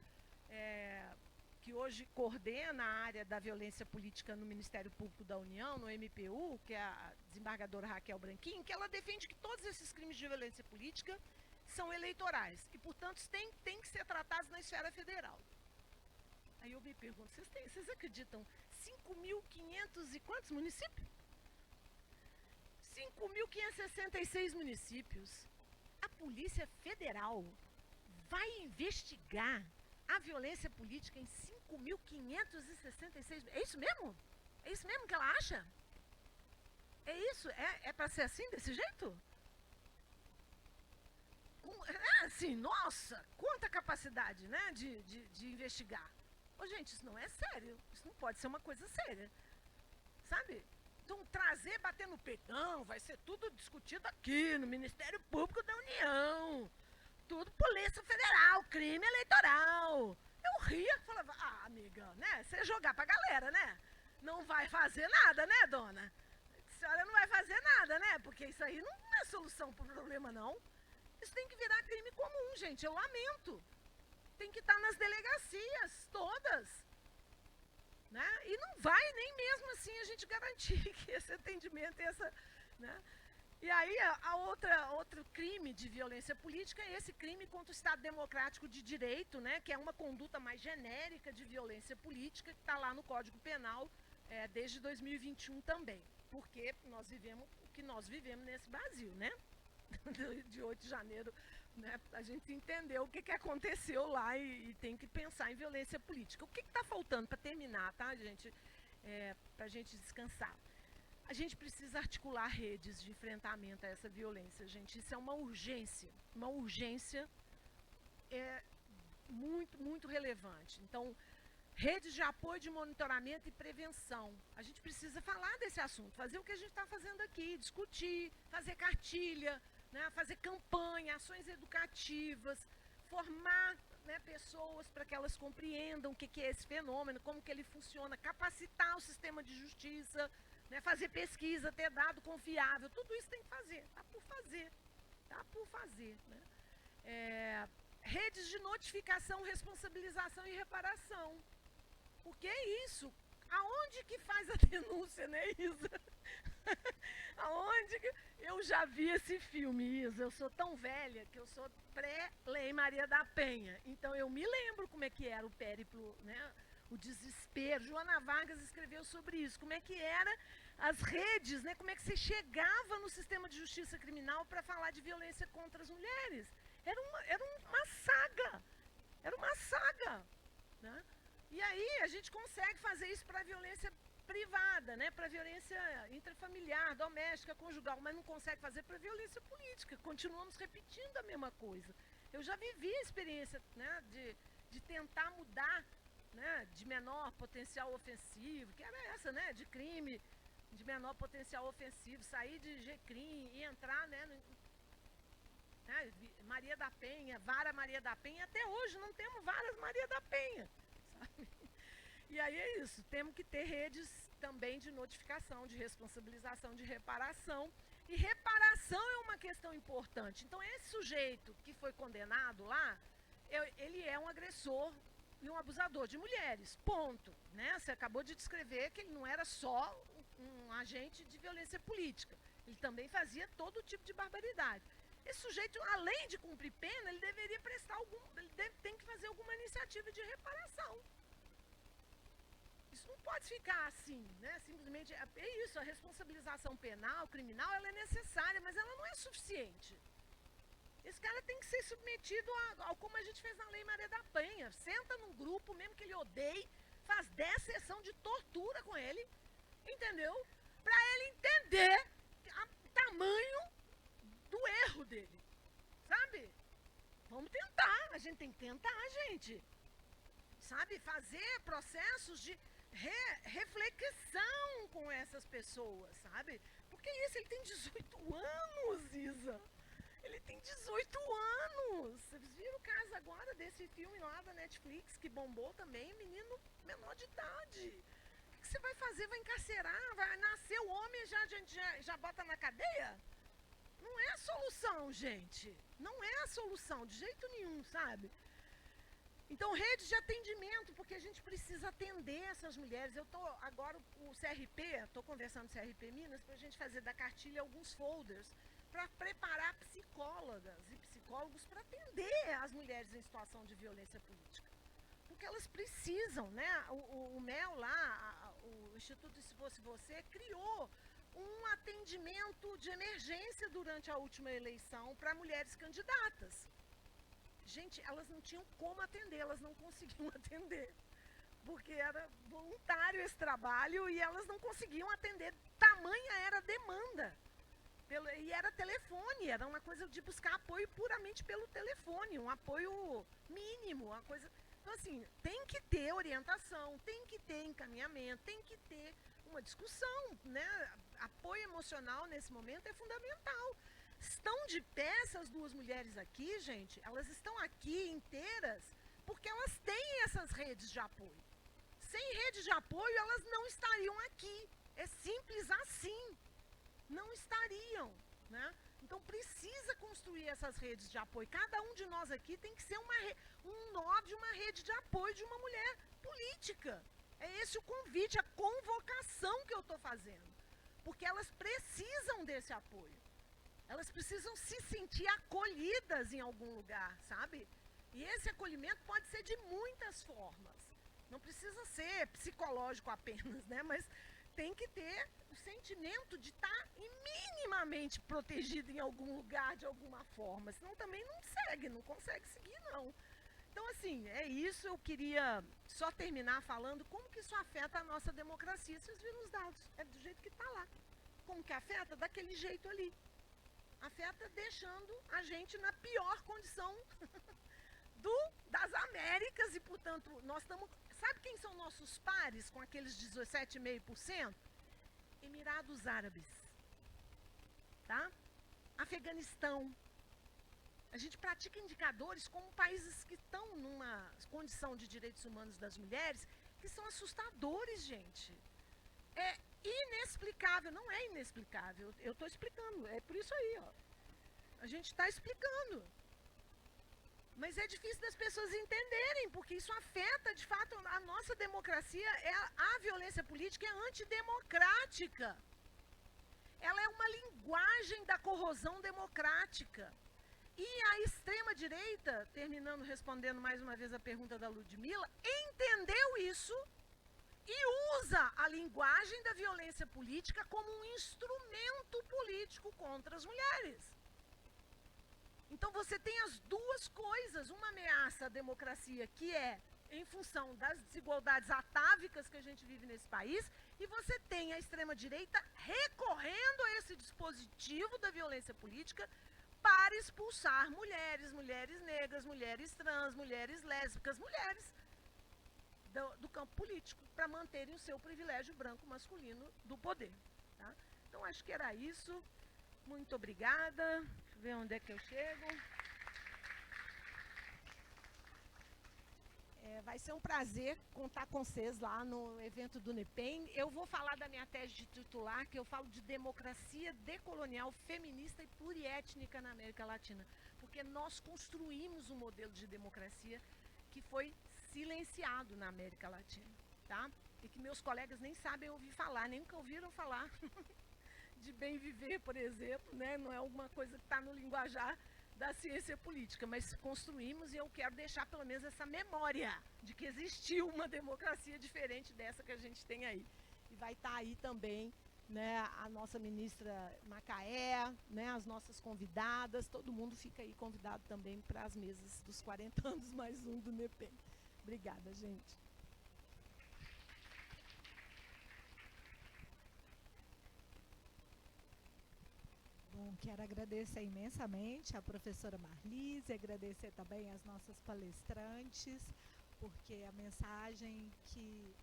que hoje coordena a área da violência política no Ministério Público da União, no MPU, que é a desembargadora Raquel Branquinho, que ela defende que todos esses crimes de violência política são eleitorais e, portanto, têm que ser tratados na esfera federal. Aí eu me pergunto, vocês acreditam 5.500 e quantos municípios? 5.566 municípios. A Polícia Federal vai investigar a violência política em 5.566. É isso mesmo? É isso mesmo que ela acha? É isso? É para ser assim, desse jeito? Assim, nossa, quanta capacidade, né, de investigar. Ô, gente, isso não é sério. Isso não pode ser uma coisa séria. Sabe? Então, bater no peito. Não, vai ser tudo discutido aqui, no Ministério Público da União. Tudo Polícia Federal, crime eleitoral. Eu ria, falava, amiga, né? Você jogar pra galera, né? Não vai fazer nada, né, dona? A senhora não vai fazer nada, né? Porque isso aí não é solução pro problema, não. Isso tem que virar crime comum, gente. Eu lamento. Tem que estar nas delegacias, todas. Né? E não vai nem mesmo assim a gente garantir que esse atendimento, né? E aí outro crime de violência política é esse crime contra o Estado Democrático de Direito, né? Que é uma conduta mais genérica de violência política que está lá no Código Penal desde 2021 também, porque nós vivemos o que nós vivemos nesse Brasil, né? De 8 de janeiro, né? A gente entendeu o que aconteceu lá e tem que pensar em violência política. O que está faltando para terminar, tá, gente? Para a gente descansar. A gente precisa articular redes de enfrentamento a essa violência, gente. Isso é uma urgência muito, muito relevante. Então, redes de apoio, de monitoramento e prevenção. A gente precisa falar desse assunto, fazer o que a gente está fazendo aqui, discutir, fazer cartilha, né, fazer campanha, ações educativas, formar, né, pessoas para que elas compreendam o que é esse fenômeno, como que ele funciona, capacitar o sistema de justiça, né, fazer pesquisa, ter dado confiável, tudo isso tem que fazer, está por fazer. Né? Redes de notificação, responsabilização e reparação. Porque é isso. Aonde que faz a denúncia, né, Isa? Aonde que... Eu já vi esse filme, Isa. Eu sou tão velha que eu sou pré-Lei Maria da Penha. Então eu me lembro como é que era o périplo, né? O desespero. Joana Vargas escreveu sobre isso. Como é que era as redes, né? Como é que você chegava no sistema de justiça criminal para falar de violência contra as mulheres? Era uma saga. Era uma saga, né? E aí a gente consegue fazer isso para a violência privada, né? Para a violência intrafamiliar, doméstica, conjugal, mas não consegue fazer para a violência política. Continuamos repetindo a mesma coisa. Eu já vivi a experiência, né, de tentar mudar, né, de menor potencial ofensivo, que era essa, né, de crime de menor potencial ofensivo, sair de G-crime e entrar, né, Maria da Penha, vara Maria da Penha. Até hoje não temos varas Maria da Penha. Sabe? E aí é isso, temos que ter redes também de notificação, de responsabilização, de reparação. E reparação é uma questão importante. Então esse sujeito que foi condenado lá, ele é um agressor e um abusador de mulheres, ponto. Né? Você acabou de descrever que ele não era só um agente de violência política, ele também fazia todo tipo de barbaridade. Esse sujeito, além de cumprir pena, ele deveria tem que fazer alguma iniciativa de reparação. Isso não pode ficar assim, né? Simplesmente, é isso, a responsabilização penal, criminal, ela é necessária, mas ela não é suficiente. Esse cara tem que ser submetido ao como a gente fez na Lei Maria da Penha. Senta num grupo, mesmo que ele odeie, faz 10 sessões de tortura com ele, entendeu? Para ele entender o tamanho do erro dele, sabe? Vamos tentar, a gente tem que tentar, gente. Sabe, fazer processos de reflexão com essas pessoas, sabe? Porque isso, ele tem 18 anos, Isa. Ele tem 18 anos. Vocês viram o caso agora desse filme lá da Netflix, que bombou também, menino menor de idade. O que você vai fazer? Vai encarcerar? Vai nascer o homem e já bota na cadeia? Não é a solução, gente. Não é a solução, de jeito nenhum, sabe? Então, redes de atendimento, porque a gente precisa atender essas mulheres. Eu estou agora, o CRP, estou conversando com o CRP Minas, para a gente fazer da cartilha alguns folders, para preparar psicólogas e psicólogos para atender as mulheres em situação de violência política. Porque elas precisam, né? O MEL lá, o Instituto Se Fosse Você, criou um atendimento de emergência durante a última eleição para mulheres candidatas. gente, elas não tinham como atender, elas não conseguiam atender. Porque era voluntário esse trabalho e elas não conseguiam atender. Tamanha era a demanda. E era telefone, era uma coisa de buscar apoio puramente pelo telefone, um apoio mínimo, uma coisa. Então, assim, tem que ter orientação, tem que ter encaminhamento, tem que ter uma discussão, né? Apoio emocional nesse momento é fundamental. Estão de pé essas duas mulheres aqui, gente, elas estão aqui inteiras porque elas têm essas redes de apoio. Sem rede de apoio, elas não estariam aqui. É simples assim. Não estariam, né? Então precisa construir essas redes de apoio. Cada um de nós aqui tem que ser um nó de uma rede de apoio de uma mulher política. É esse o convite, a convocação que eu estou fazendo. Porque elas precisam desse apoio. Elas precisam se sentir acolhidas em algum lugar, sabe? E esse acolhimento pode ser de muitas formas. Não precisa ser psicológico apenas, né? Mas tem que ter o sentimento de estar minimamente protegido em algum lugar, de alguma forma. Senão também não segue, não consegue seguir, não. Então, assim, é isso. Eu queria só terminar falando como que isso afeta a nossa democracia. Vocês viram os dados, é do jeito que está lá. Como que afeta? Daquele jeito ali. Afeta deixando a gente na pior condição das Américas e, portanto, nós estamos... Sabe quem são nossos pares com aqueles 17,5%? Emirados Árabes, tá? Afeganistão. A gente pratica indicadores como países que estão numa condição de direitos humanos das mulheres que são assustadores, gente. É inexplicável, não é inexplicável, eu estou explicando, é por isso aí, ó. A gente está explicando. Mas é difícil das pessoas entenderem, porque isso afeta, de fato, a nossa democracia. A violência política é antidemocrática. Ela é uma linguagem da corrosão democrática. E a extrema-direita, terminando respondendo mais uma vez a pergunta da Ludmila, entendeu isso e usa a linguagem da violência política como um instrumento político contra as mulheres. Então você tem as duas coisas, uma ameaça à democracia que é em função das desigualdades atávicas que a gente vive nesse país, e você tem a extrema-direita recorrendo a esse dispositivo da violência política para expulsar mulheres, mulheres negras, mulheres trans, mulheres lésbicas, mulheres do campo político, para manterem o seu privilégio branco masculino do poder. Tá? Então acho que era isso. Muito obrigada. Ver onde é que eu chego. Vai ser um prazer contar com vocês lá no evento do NEPEM. Eu vou falar da minha tese de titular, que eu falo de democracia decolonial, feminista e pluriétnica na América Latina. Porque nós construímos um modelo de democracia que foi silenciado na América Latina, tá? E que meus colegas nem sabem ouvir falar, nem nunca ouviram falar. De bem viver, por exemplo, né? Não é alguma coisa que está no linguajar da ciência política, mas construímos, e eu quero deixar pelo menos essa memória de que existiu uma democracia diferente dessa que a gente tem aí. E vai estar aí também, né, a nossa ministra Macaé, né, as nossas convidadas, todo mundo fica aí convidado também para as mesas dos 40 anos mais um do NEPEM. Obrigada, gente. Bom, quero agradecer imensamente à professora Marlise, agradecer também às nossas palestrantes, porque a mensagem que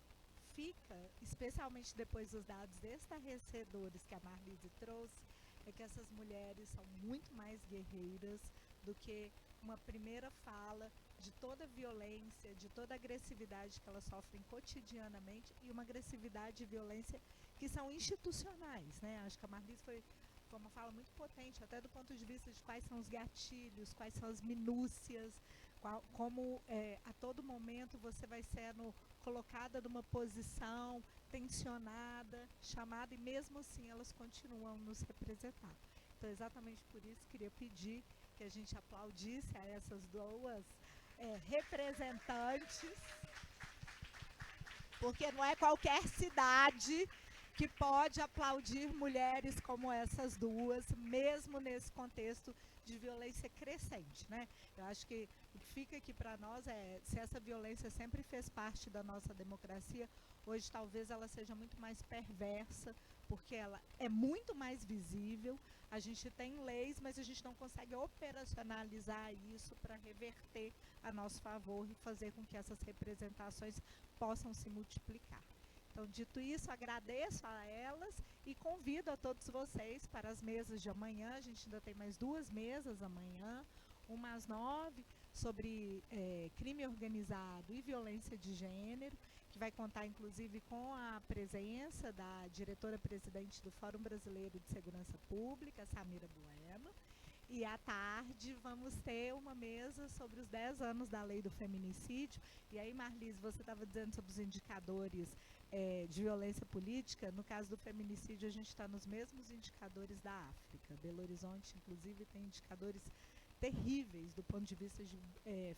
fica, especialmente depois dos dados estarrecedores que a Marlise trouxe, é que essas mulheres são muito mais guerreiras do que uma primeira fala de toda a violência, de toda a agressividade que elas sofrem cotidianamente, e uma agressividade e violência que são institucionais, né? Acho que a Marlise foi uma fala muito potente, até do ponto de vista de quais são os gatilhos, quais são as minúcias, como a todo momento você vai sendo colocada numa posição tensionada, chamada, e mesmo assim elas continuam nos representar. Então, exatamente por isso, queria pedir que a gente aplaudisse a essas duas representantes, porque não é qualquer cidade que pode aplaudir mulheres como essas duas, mesmo nesse contexto de violência crescente, né? Eu acho que o que fica aqui para nós é, se essa violência sempre fez parte da nossa democracia, hoje talvez ela seja muito mais perversa, porque ela é muito mais visível. A gente tem leis, mas a gente não consegue operacionalizar isso para reverter a nosso favor e fazer com que essas representações possam se multiplicar. Então, dito isso, agradeço a elas e convido a todos vocês para as mesas de amanhã. A gente ainda tem mais 2 mesas amanhã, uma às 9, sobre crime organizado e violência de gênero, que vai contar, inclusive, com a presença da diretora-presidente do Fórum Brasileiro de Segurança Pública, Samira Bueno. E à tarde vamos ter uma mesa sobre os 10 anos da lei do feminicídio. E aí, Marlise, você estava dizendo sobre os indicadores de violência política. No caso do feminicídio, a gente está nos mesmos indicadores da África. Belo Horizonte, inclusive, tem indicadores terríveis do ponto de vista de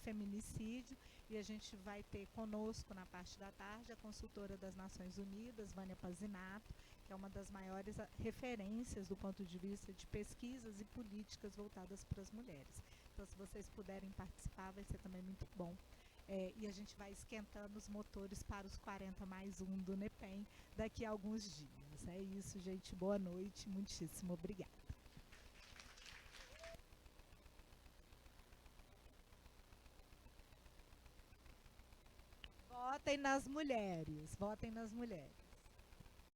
feminicídio, e a gente vai ter conosco na parte da tarde a consultora das Nações Unidas, Vânia Pazinato, que é uma das maiores referências do ponto de vista de pesquisas e políticas voltadas para as mulheres. Então, se vocês puderem participar, vai ser também muito bom. E a gente vai esquentando os motores para os 40+1 do NEPEM daqui a alguns dias. É isso, gente. Boa noite. Muitíssimo obrigada. Votem nas mulheres. Votem nas mulheres.